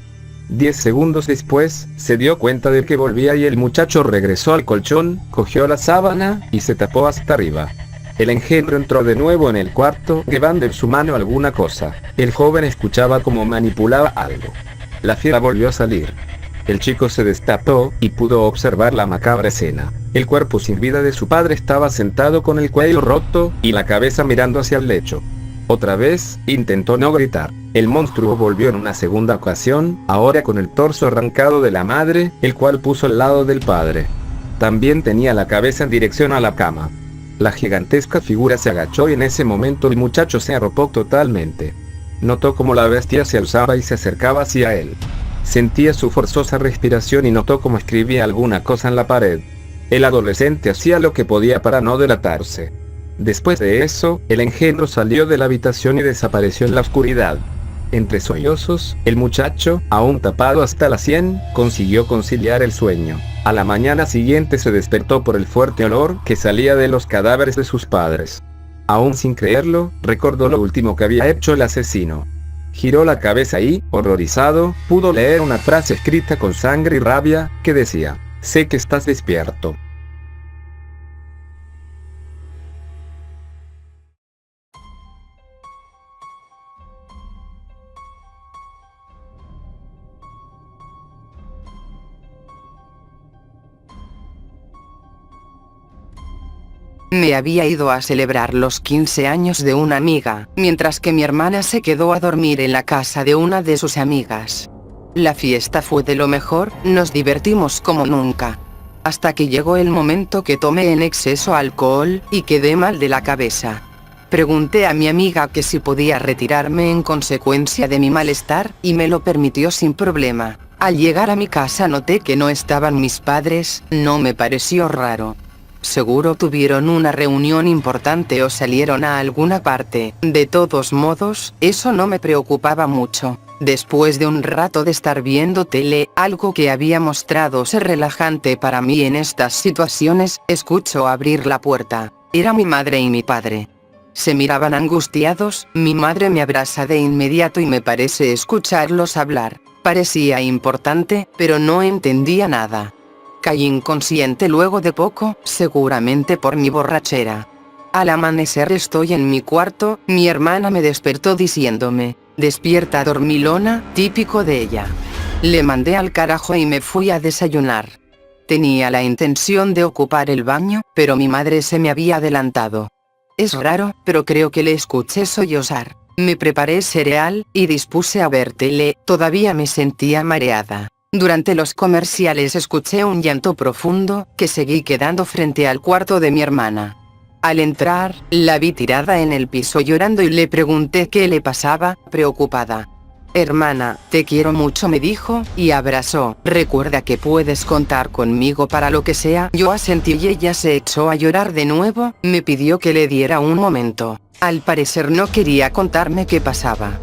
10 segundos después, se dio cuenta de que volvía y el muchacho regresó al colchón, cogió la sábana, y se tapó hasta arriba. El engendro entró de nuevo en el cuarto, llevando en su mano alguna cosa. El joven escuchaba cómo manipulaba algo. La fiera volvió a salir. El chico se destapó, y pudo observar la macabra escena. El cuerpo sin vida de su padre estaba sentado con el cuello roto, y la cabeza mirando hacia el lecho. Otra vez, intentó no gritar. El monstruo volvió en una segunda ocasión, ahora con el torso arrancado de la madre, el cual puso al lado del padre. También tenía la cabeza en dirección a la cama. La gigantesca figura se agachó y en ese momento el muchacho se arropó totalmente. Notó cómo la bestia se alzaba y se acercaba hacia él. Sentía su forzosa respiración y notó cómo escribía alguna cosa en la pared. El adolescente hacía lo que podía para no delatarse. Después de eso, el engendro salió de la habitación y desapareció en la oscuridad. Entre sollozos, el muchacho, aún tapado hasta la sien, consiguió conciliar el sueño. A la mañana siguiente se despertó por el fuerte olor que salía de los cadáveres de sus padres. Aún sin creerlo, recordó lo último que había hecho el asesino. Giró la cabeza y, horrorizado, pudo leer una frase escrita con sangre y rabia, que decía: «Sé que estás despierto». Me había ido a celebrar los 15 años de una amiga, mientras que mi hermana se quedó a dormir en la casa de una de sus amigas. La fiesta fue de lo mejor, nos divertimos como nunca. Hasta que llegó el momento que tomé en exceso alcohol, y quedé mal de la cabeza. Pregunté a mi amiga que si podía retirarme en consecuencia de mi malestar, y me lo permitió sin problema. Al llegar a mi casa noté que no estaban mis padres, no me pareció raro. Seguro tuvieron una reunión importante o salieron a alguna parte. De todos modos, eso no me preocupaba mucho. Después de un rato de estar viendo tele, algo que había mostrado ser relajante para mí en estas situaciones, escucho abrir la puerta. Era mi madre y mi padre. Se miraban angustiados, mi madre me abraza de inmediato y me parece escucharlos hablar. Parecía importante, pero no entendía nada. Caí inconsciente luego de poco, seguramente por mi borrachera. Al amanecer estoy en mi cuarto, mi hermana me despertó diciéndome, despierta dormilona, típico de ella. Le mandé al carajo y me fui a desayunar. Tenía la intención de ocupar el baño, pero mi madre se me había adelantado. Es raro, pero creo que le escuché sollozar. Me preparé cereal, y dispuse a ver tele, todavía me sentía mareada. Durante los comerciales escuché un llanto profundo, que seguí quedando frente al cuarto de mi hermana. Al entrar, la vi tirada en el piso llorando y le pregunté qué le pasaba, preocupada. Hermana, te quiero mucho, me dijo, y abrazó. Recuerda que puedes contar conmigo para lo que sea. Yo asentí y ella se echó a llorar de nuevo, me pidió que le diera un momento. Al parecer no quería contarme qué pasaba.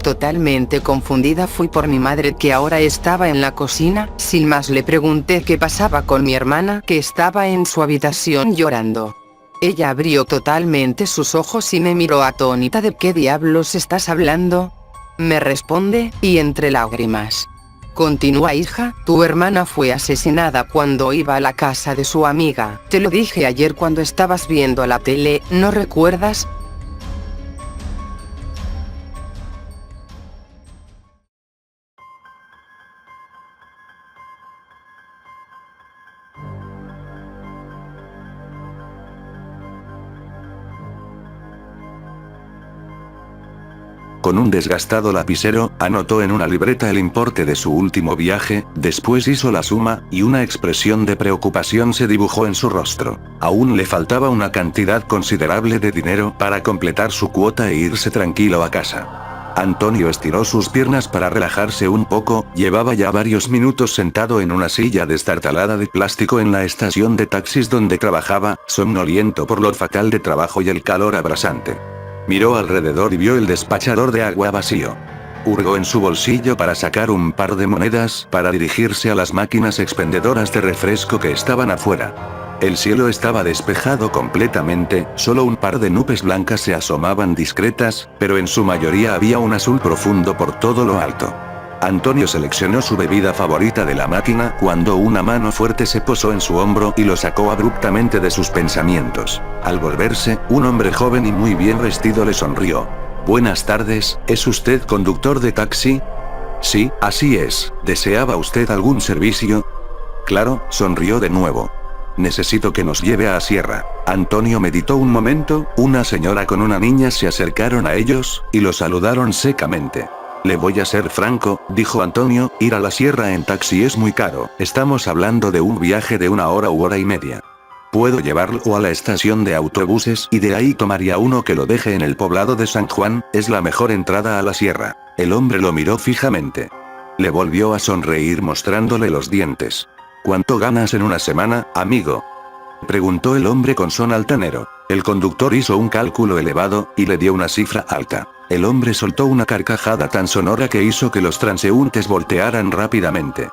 Totalmente confundida fui por mi madre que ahora estaba en la cocina, sin más le pregunté qué pasaba con mi hermana que estaba en su habitación llorando. Ella abrió totalmente sus ojos y me miró atónita. ¿De qué diablos estás hablando?, me responde, y entre lágrimas. Continúa, hija, tu hermana fue asesinada cuando iba a la casa de su amiga. Te lo dije ayer cuando estabas viendo la tele, ¿no recuerdas? Con un desgastado lapicero, anotó en una libreta el importe de su último viaje, después hizo la suma, y una expresión de preocupación se dibujó en su rostro. Aún le faltaba una cantidad considerable de dinero para completar su cuota e irse tranquilo a casa. Antonio estiró sus piernas para relajarse un poco, llevaba ya varios minutos sentado en una silla destartalada de plástico en la estación de taxis donde trabajaba, somnoliento por lo fatal de trabajo y el calor abrasante. Miró alrededor y vio el despachador de agua vacío. Hurgó en su bolsillo para sacar un par de monedas para dirigirse a las máquinas expendedoras de refresco que estaban afuera. El cielo estaba despejado completamente, solo un par de nubes blancas se asomaban discretas, pero en su mayoría había un azul profundo por todo lo alto. Antonio seleccionó su bebida favorita de la máquina cuando una mano fuerte se posó en su hombro y lo sacó abruptamente de sus pensamientos. Al volverse, un hombre joven y muy bien vestido le sonrió. Buenas tardes, ¿es usted conductor de taxi? Sí, así es. ¿Deseaba usted algún servicio? Claro, sonrió de nuevo. Necesito que nos lleve a Sierra. Antonio meditó un momento, una señora con una niña se acercaron a ellos, y lo saludaron secamente. Le voy a ser franco, dijo Antonio, ir a la sierra en taxi es muy caro, estamos hablando de un viaje de 1 hora u hora y media. Puedo llevarlo a la estación de autobuses y de ahí tomaría uno que lo deje en el poblado de San Juan, es la mejor entrada a la sierra. El hombre lo miró fijamente. Le volvió a sonreír mostrándole los dientes. ¿Cuánto ganas en una semana, amigo?, preguntó el hombre con son altanero. El conductor hizo un cálculo elevado, y le dio una cifra alta. El hombre soltó una carcajada tan sonora que hizo que los transeúntes voltearan rápidamente.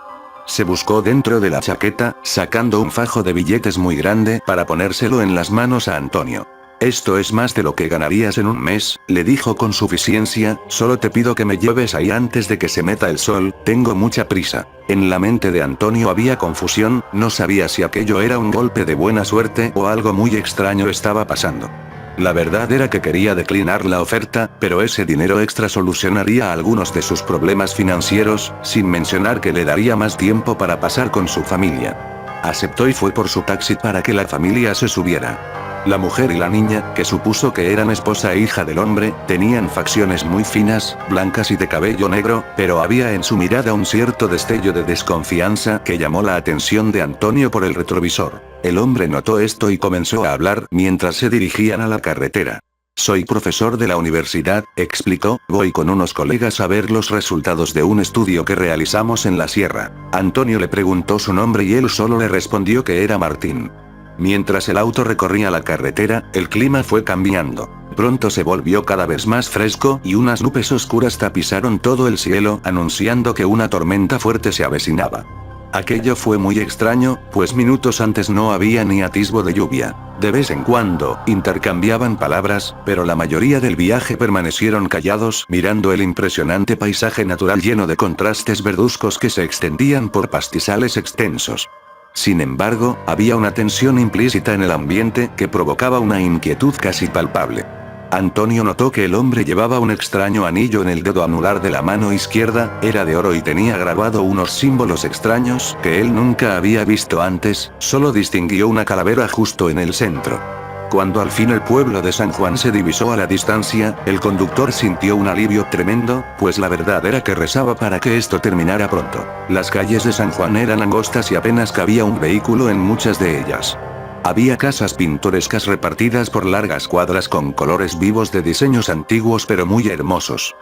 Se buscó dentro de la chaqueta, sacando un fajo de billetes muy grande para ponérselo en las manos a Antonio. Esto es más de lo que ganarías en un mes, le dijo con suficiencia, solo te pido que me lleves ahí antes de que se meta el sol, tengo mucha prisa. En la mente de Antonio había confusión, no sabía si aquello era un golpe de buena suerte o algo muy extraño estaba pasando. La verdad era que quería declinar la oferta, pero ese dinero extra solucionaría algunos de sus problemas financieros, sin mencionar que le daría más tiempo para pasar con su familia. Aceptó y fue por su taxi para que la familia se subiera. La mujer y la niña, que supuso que eran esposa e hija del hombre, tenían facciones muy finas, blancas y de cabello negro, pero había en su mirada un cierto destello de desconfianza que llamó la atención de Antonio por el retrovisor. El hombre notó esto y comenzó a hablar mientras se dirigían a la carretera. Soy profesor de la universidad, explicó, voy con unos colegas a ver los resultados de un estudio que realizamos en la sierra. Antonio le preguntó su nombre y él solo le respondió que era Martín. Mientras el auto recorría la carretera, el clima fue cambiando. Pronto se volvió cada vez más fresco y unas nubes oscuras tapizaron todo el cielo, anunciando que una tormenta fuerte se avecinaba. Aquello fue muy extraño, pues minutos antes no había ni atisbo de lluvia. De vez en cuando, intercambiaban palabras, pero la mayoría del viaje permanecieron callados mirando el impresionante paisaje natural lleno de contrastes verduzcos que se extendían por pastizales extensos. Sin embargo, había una tensión implícita en el ambiente que provocaba una inquietud casi palpable. Antonio notó que el hombre llevaba un extraño anillo en el dedo anular de la mano izquierda, era de oro y tenía grabado unos símbolos extraños que él nunca había visto antes, solo distinguió una calavera justo en el centro. Cuando al fin el pueblo de San Juan se divisó a la distancia, el conductor sintió un alivio tremendo, pues la verdad era que rezaba para que esto terminara pronto. Las calles de San Juan eran angostas y apenas cabía un vehículo en muchas de ellas. Había casas pintorescas repartidas por largas cuadras con colores vivos de diseños antiguos pero muy hermosos.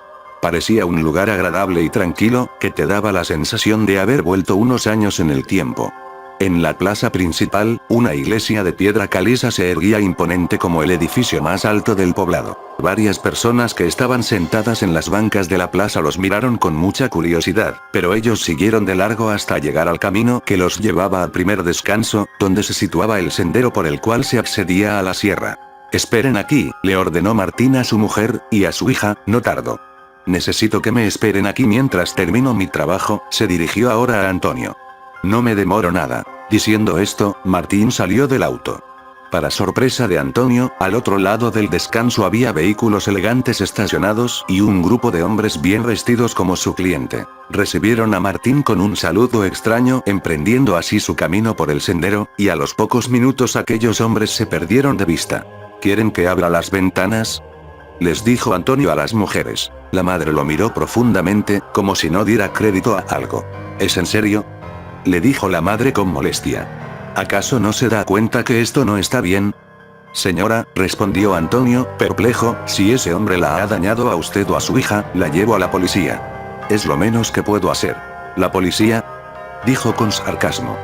Parecía un lugar agradable y tranquilo, que te daba la sensación de haber vuelto unos años en el tiempo. En la plaza principal, una iglesia de piedra caliza se erguía imponente como el edificio más alto del poblado. Varias personas que estaban sentadas en las bancas de la plaza los miraron con mucha curiosidad, pero ellos siguieron de largo hasta llegar al camino que los llevaba al primer descanso, donde se situaba el sendero por el cual se accedía a la sierra. Esperen aquí, le ordenó Martín a su mujer, y a su hija, no tardo. Necesito que me esperen aquí mientras termino mi trabajo, se dirigió ahora a Antonio. No me demoro nada. Diciendo esto, Martín salió del auto. Para sorpresa de Antonio, al otro lado del descanso había vehículos elegantes estacionados y un grupo de hombres bien vestidos como su cliente. Recibieron a Martín con un saludo extraño, emprendiendo así su camino por el sendero, y a los pocos minutos aquellos hombres se perdieron de vista. ¿Quieren que abra las ventanas?, les dijo Antonio a las mujeres. La madre lo miró profundamente, como si no diera crédito a algo. ¿Es en serio?, le dijo la madre con molestia. ¿Acaso no se da cuenta que esto no está bien? Señora, respondió Antonio, perplejo, si ese hombre la ha dañado a usted o a su hija, la llevo a la policía. Es lo menos que puedo hacer. ¿La policía?, dijo con sarcasmo.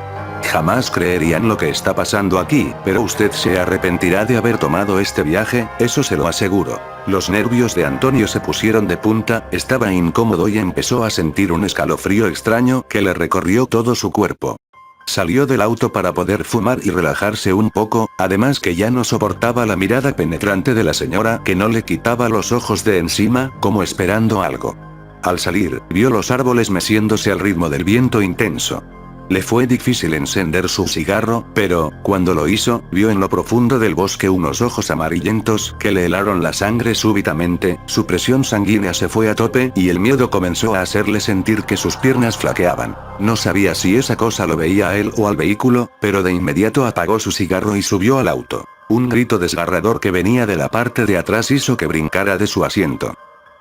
Jamás creerían lo que está pasando aquí, pero usted se arrepentirá de haber tomado este viaje, eso se lo aseguro. Los nervios de Antonio se pusieron de punta, estaba incómodo y empezó a sentir un escalofrío extraño que le recorrió todo su cuerpo. Salió del auto para poder fumar y relajarse un poco, además que ya no soportaba la mirada penetrante de la señora que no le quitaba los ojos de encima, como esperando algo. Al salir, vio los árboles meciéndose al ritmo del viento intenso. Le fue difícil encender su cigarro, pero, cuando lo hizo, vio en lo profundo del bosque unos ojos amarillentos que le helaron la sangre súbitamente, su presión sanguínea se fue a tope y el miedo comenzó a hacerle sentir que sus piernas flaqueaban. No sabía si esa cosa lo veía a él o al vehículo, pero de inmediato apagó su cigarro y subió al auto. Un grito desgarrador que venía de la parte de atrás hizo que brincara de su asiento.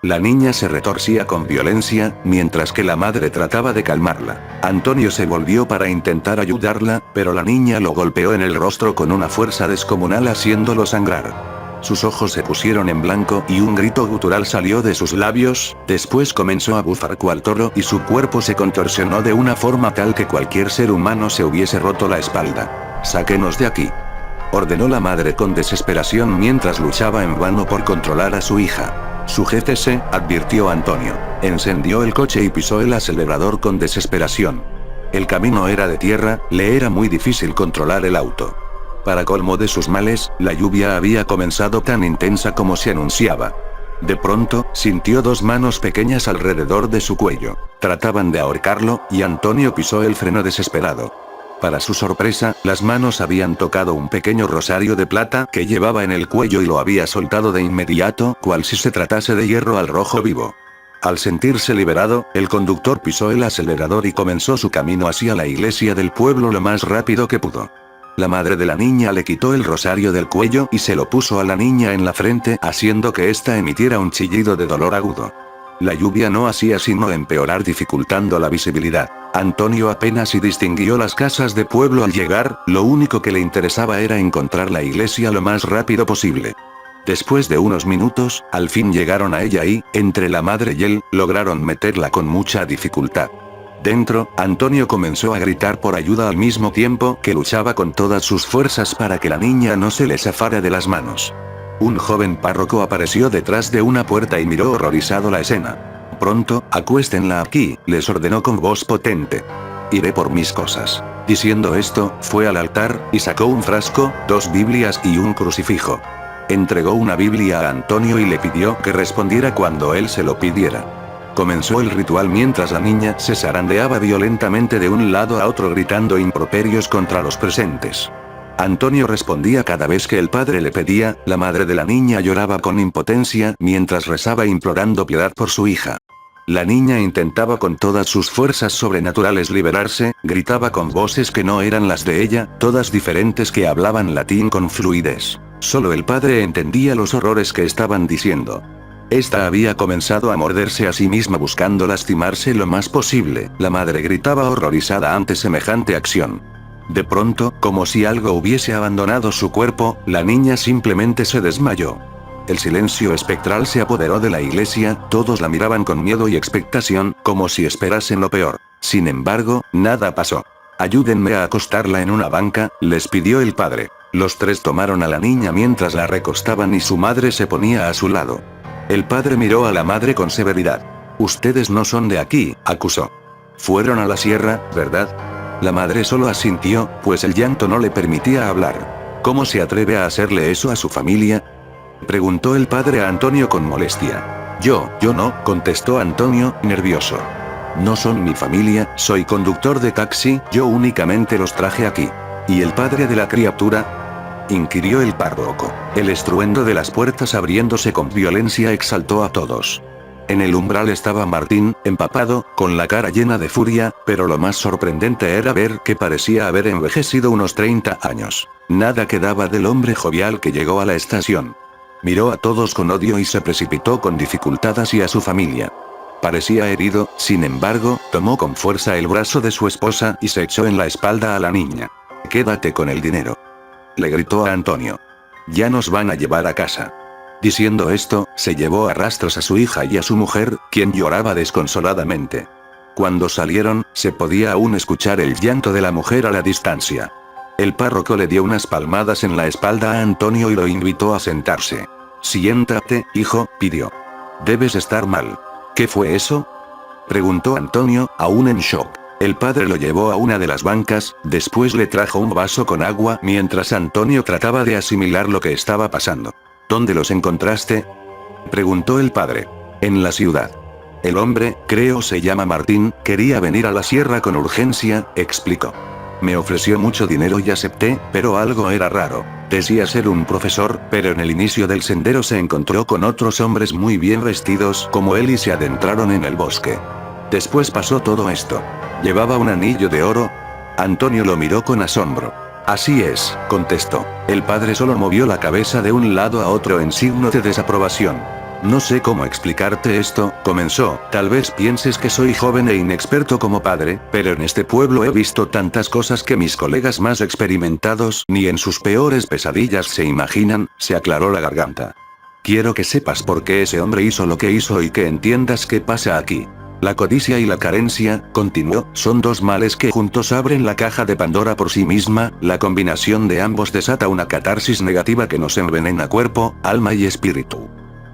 La niña se retorcía con violencia, mientras que la madre trataba de calmarla. Antonio se volvió para intentar ayudarla, pero la niña lo golpeó en el rostro con una fuerza descomunal haciéndolo sangrar. Sus ojos se pusieron en blanco y un grito gutural salió de sus labios, después comenzó a bufar cual toro y su cuerpo se contorsionó de una forma tal que cualquier ser humano se hubiese roto la espalda. «Sáquenos de aquí», ordenó la madre con desesperación mientras luchaba en vano por controlar a su hija. «Sujétese», advirtió Antonio. Encendió el coche y pisó el acelerador con desesperación. El camino era de tierra, le era muy difícil controlar el auto. Para colmo de sus males, la lluvia había comenzado tan intensa como se anunciaba. De pronto, sintió dos manos pequeñas alrededor de su cuello. Trataban de ahorcarlo, y Antonio pisó el freno desesperado. Para su sorpresa, las manos habían tocado un pequeño rosario de plata que llevaba en el cuello y lo había soltado de inmediato, cual si se tratase de hierro al rojo vivo. Al sentirse liberado, el conductor pisó el acelerador y comenzó su camino hacia la iglesia del pueblo lo más rápido que pudo. La madre de la niña le quitó el rosario del cuello y se lo puso a la niña en la frente, haciendo que ésta emitiera un chillido de dolor agudo. La lluvia no hacía sino empeorar, dificultando la visibilidad. Antonio apenas si distinguió las casas de pueblo al llegar, lo único que le interesaba era encontrar la iglesia lo más rápido posible. Después de unos minutos, al fin llegaron a ella y, entre la madre y él, lograron meterla con mucha dificultad. Dentro, Antonio comenzó a gritar por ayuda al mismo tiempo que luchaba con todas sus fuerzas para que la niña no se le zafara de las manos. Un joven párroco apareció detrás de una puerta y miró horrorizado la escena. Pronto, acuéstenla aquí, les ordenó con voz potente. Iré por mis cosas. Diciendo esto, fue al altar, y sacó un frasco, 2 Biblias y un crucifijo. Entregó una Biblia a Antonio y le pidió que respondiera cuando él se lo pidiera. Comenzó el ritual mientras la niña se zarandeaba violentamente de un lado a otro gritando improperios contra los presentes. Antonio respondía cada vez que el padre le pedía, la madre de la niña lloraba con impotencia mientras rezaba implorando piedad por su hija. La niña intentaba con todas sus fuerzas sobrenaturales liberarse, gritaba con voces que no eran las de ella, todas diferentes que hablaban latín con fluidez. Solo el padre entendía los horrores que estaban diciendo. Esta había comenzado a morderse a sí misma buscando lastimarse lo más posible, la madre gritaba horrorizada ante semejante acción. De pronto, como si algo hubiese abandonado su cuerpo, la niña simplemente se desmayó. El silencio espectral se apoderó de la iglesia, todos la miraban con miedo y expectación, como si esperasen lo peor. Sin embargo, nada pasó. Ayúdenme a acostarla en una banca, les pidió el padre. Los 3 tomaron a la niña mientras la recostaban y su madre se ponía a su lado. El padre miró a la madre con severidad. Ustedes no son de aquí, acusó. Fueron a la sierra, ¿verdad? La madre solo asintió, pues el llanto no le permitía hablar. ¿Cómo se atreve a hacerle eso a su familia?, preguntó el padre a Antonio con molestia. Yo no, contestó Antonio, nervioso. No son mi familia, soy conductor de taxi, yo únicamente los traje aquí. ¿Y el padre de la criatura?, inquirió el párroco. El estruendo de las puertas abriéndose con violencia exaltó a todos. En el umbral estaba Martín, empapado, con la cara llena de furia, pero lo más sorprendente era ver que parecía haber envejecido unos 30 años. Nada quedaba del hombre jovial que llegó a la estación. Miró a todos con odio y se precipitó con dificultad hacia su familia. Parecía herido, sin embargo, tomó con fuerza el brazo de su esposa y se echó en la espalda a la niña. Quédate con el dinero, le gritó a Antonio. Ya nos van a llevar a casa. Diciendo esto, se llevó a rastros a su hija y a su mujer, quien lloraba desconsoladamente. Cuando salieron, se podía aún escuchar el llanto de la mujer a la distancia. El párroco le dio unas palmadas en la espalda a Antonio y lo invitó a sentarse. Siéntate, hijo, pidió. Debes estar mal. ¿Qué fue eso?, preguntó Antonio, aún en shock. El padre lo llevó a una de las bancas, después le trajo un vaso con agua mientras Antonio trataba de asimilar lo que estaba pasando. ¿Dónde los encontraste?, preguntó el padre. En la ciudad. El hombre, creo se llama Martín, quería venir a la sierra con urgencia, explicó. Me ofreció mucho dinero y acepté, pero algo era raro. Decía ser un profesor, pero en el inicio del sendero se encontró con otros hombres muy bien vestidos como él y se adentraron en el bosque. Después pasó todo esto. ¿Llevaba un anillo de oro? Antonio lo miró con asombro. Así es, contestó. El padre solo movió la cabeza de un lado a otro en signo de desaprobación. No sé cómo explicarte esto, comenzó, tal vez pienses que soy joven e inexperto como padre, pero en este pueblo he visto tantas cosas que mis colegas más experimentados ni en sus peores pesadillas se imaginan, se aclaró la garganta. Quiero que sepas por qué ese hombre hizo lo que hizo y que entiendas qué pasa aquí. La codicia y la carencia, continuó, son 2 males que juntos abren la caja de Pandora por sí misma, la combinación de ambos desata una catarsis negativa que nos envenena cuerpo, alma y espíritu.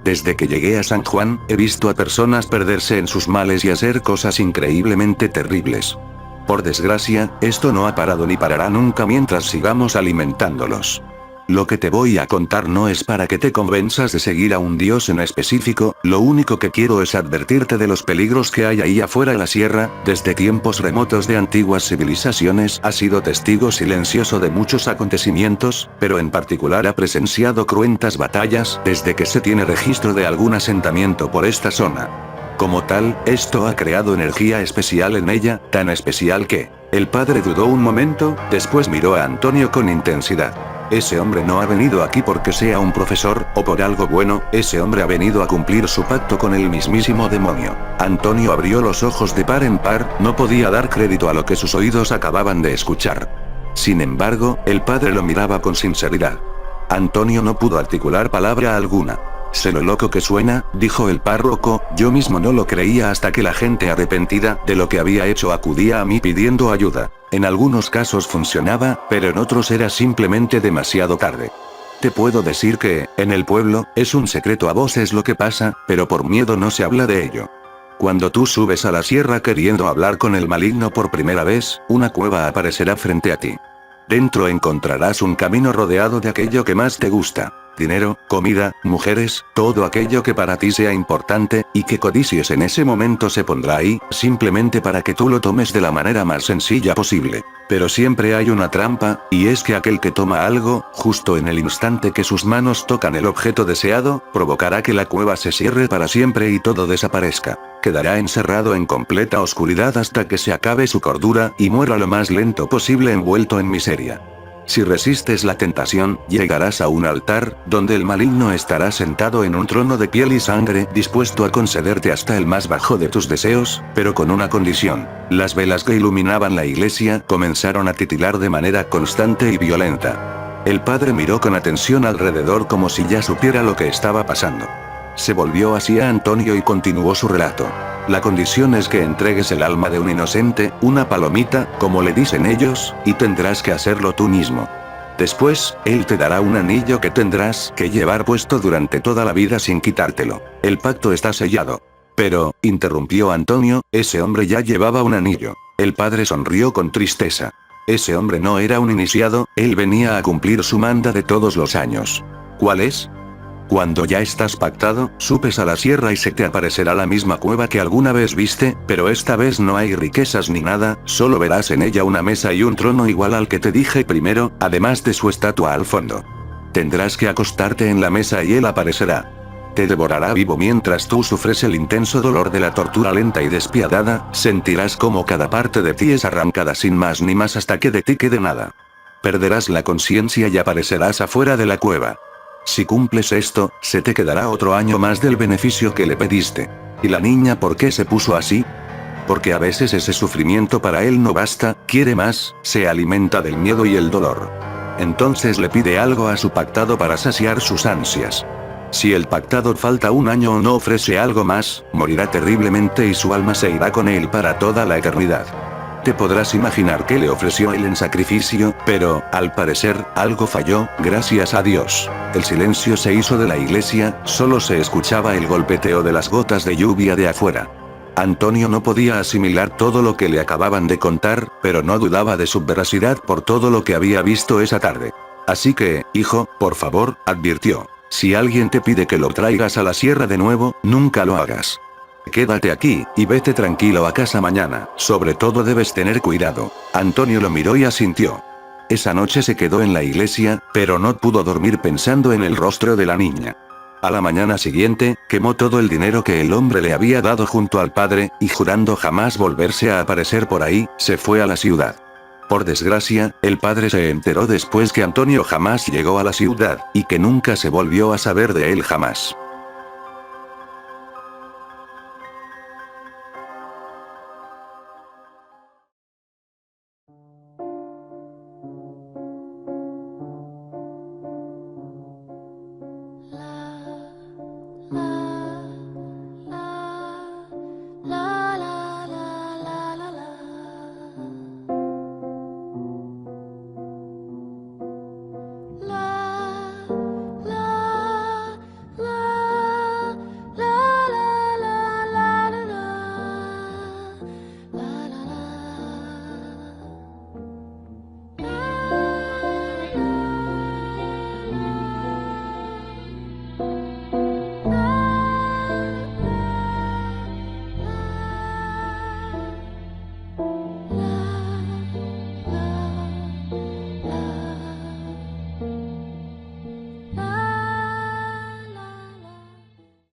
Desde que llegué a San Juan, he visto a personas perderse en sus males y hacer cosas increíblemente terribles. Por desgracia, esto no ha parado ni parará nunca mientras sigamos alimentándolos. Lo que te voy a contar no es para que te convenzas de seguir a un dios en específico, lo único que quiero es advertirte de los peligros que hay ahí afuera. La sierra, desde tiempos remotos de antiguas civilizaciones, ha sido testigo silencioso de muchos acontecimientos, pero en particular ha presenciado cruentas batallas desde que se tiene registro de algún asentamiento por esta zona. Como tal, esto ha creado energía especial en ella, tan especial que El padre dudó un momento, después miró a Antonio con intensidad. Ese hombre no ha venido aquí porque sea un profesor, o por algo bueno, ese hombre ha venido a cumplir su pacto con el mismísimo demonio. Antonio abrió los ojos de par en par, no podía dar crédito a lo que sus oídos acababan de escuchar. Sin embargo, el padre lo miraba con sinceridad. Antonio no pudo articular palabra alguna. «Sé lo loco que suena», dijo el párroco, «yo mismo no lo creía hasta que la gente arrepentida de lo que había hecho acudía a mí pidiendo ayuda. En algunos casos funcionaba, pero en otros era simplemente demasiado tarde. Te puedo decir que, en el pueblo, es un secreto a voces lo que pasa, pero por miedo no se habla de ello. Cuando tú subes a la sierra queriendo hablar con el maligno por primera vez, una cueva aparecerá frente a ti. Dentro encontrarás un camino rodeado de aquello que más te gusta. Dinero, comida, mujeres, todo aquello que para ti sea importante, y que codicies en ese momento se pondrá ahí, simplemente para que tú lo tomes de la manera más sencilla posible. Pero siempre hay una trampa, y es que aquel que toma algo, justo en el instante que sus manos tocan el objeto deseado, provocará que la cueva se cierre para siempre y todo desaparezca. Quedará encerrado en completa oscuridad hasta que se acabe su cordura y muera lo más lento posible envuelto en miseria. Si resistes la tentación, llegarás a un altar, donde el maligno estará sentado en un trono de piel y sangre, dispuesto a concederte hasta el más bajo de tus deseos, pero con una condición. Las velas que iluminaban la iglesia comenzaron a titilar de manera constante y violenta. El padre miró con atención alrededor como si ya supiera lo que estaba pasando. Se volvió hacia Antonio y continuó su relato. La condición es que entregues el alma de un inocente, una palomita, como le dicen ellos, y tendrás que hacerlo tú mismo. Después, él te dará un anillo que tendrás que llevar puesto durante toda la vida sin quitártelo. El pacto está sellado. Pero, interrumpió Antonio, ese hombre ya llevaba un anillo. El padre sonrió con tristeza. Ese hombre no era un iniciado, él venía a cumplir su manda de todos los años. ¿Cuál es? Cuando ya estás pactado, subes a la sierra y se te aparecerá la misma cueva que alguna vez viste, pero esta vez no hay riquezas ni nada, solo verás en ella una mesa y un trono igual al que te dije primero, además de su estatua al fondo. Tendrás que acostarte en la mesa y él aparecerá. Te devorará vivo mientras tú sufres el intenso dolor de la tortura lenta y despiadada, sentirás como cada parte de ti es arrancada sin más ni más hasta que de ti quede nada. Perderás la conciencia y aparecerás afuera de la cueva. Si cumples esto, se te quedará otro año más del beneficio que le pediste. ¿Y la niña por qué se puso así? Porque a veces ese sufrimiento para él no basta, quiere más, se alimenta del miedo y el dolor. Entonces le pide algo a su pactado para saciar sus ansias. Si el pactado falta un año o no ofrece algo más, morirá terriblemente y su alma se irá con él para toda la eternidad. Te podrás imaginar qué le ofreció él en sacrificio, pero, al parecer, algo falló, gracias a Dios. El silencio se hizo de la iglesia, solo se escuchaba el golpeteo de las gotas de lluvia de afuera. Antonio no podía asimilar todo lo que le acababan de contar, pero no dudaba de su veracidad por todo lo que había visto esa tarde. Así que, hijo, por favor, advirtió. Si alguien te pide que lo traigas a la sierra de nuevo, nunca lo hagas. Quédate aquí, y vete tranquilo a casa mañana, sobre todo debes tener cuidado. Antonio lo miró y asintió. Esa noche se quedó en la iglesia, pero no pudo dormir pensando en el rostro de la niña. A la mañana siguiente, quemó todo el dinero que el hombre le había dado junto al padre, y jurando jamás volverse a aparecer por ahí, se fue a la ciudad. Por desgracia, el padre se enteró después que Antonio jamás llegó a la ciudad, y que nunca se volvió a saber de él jamás.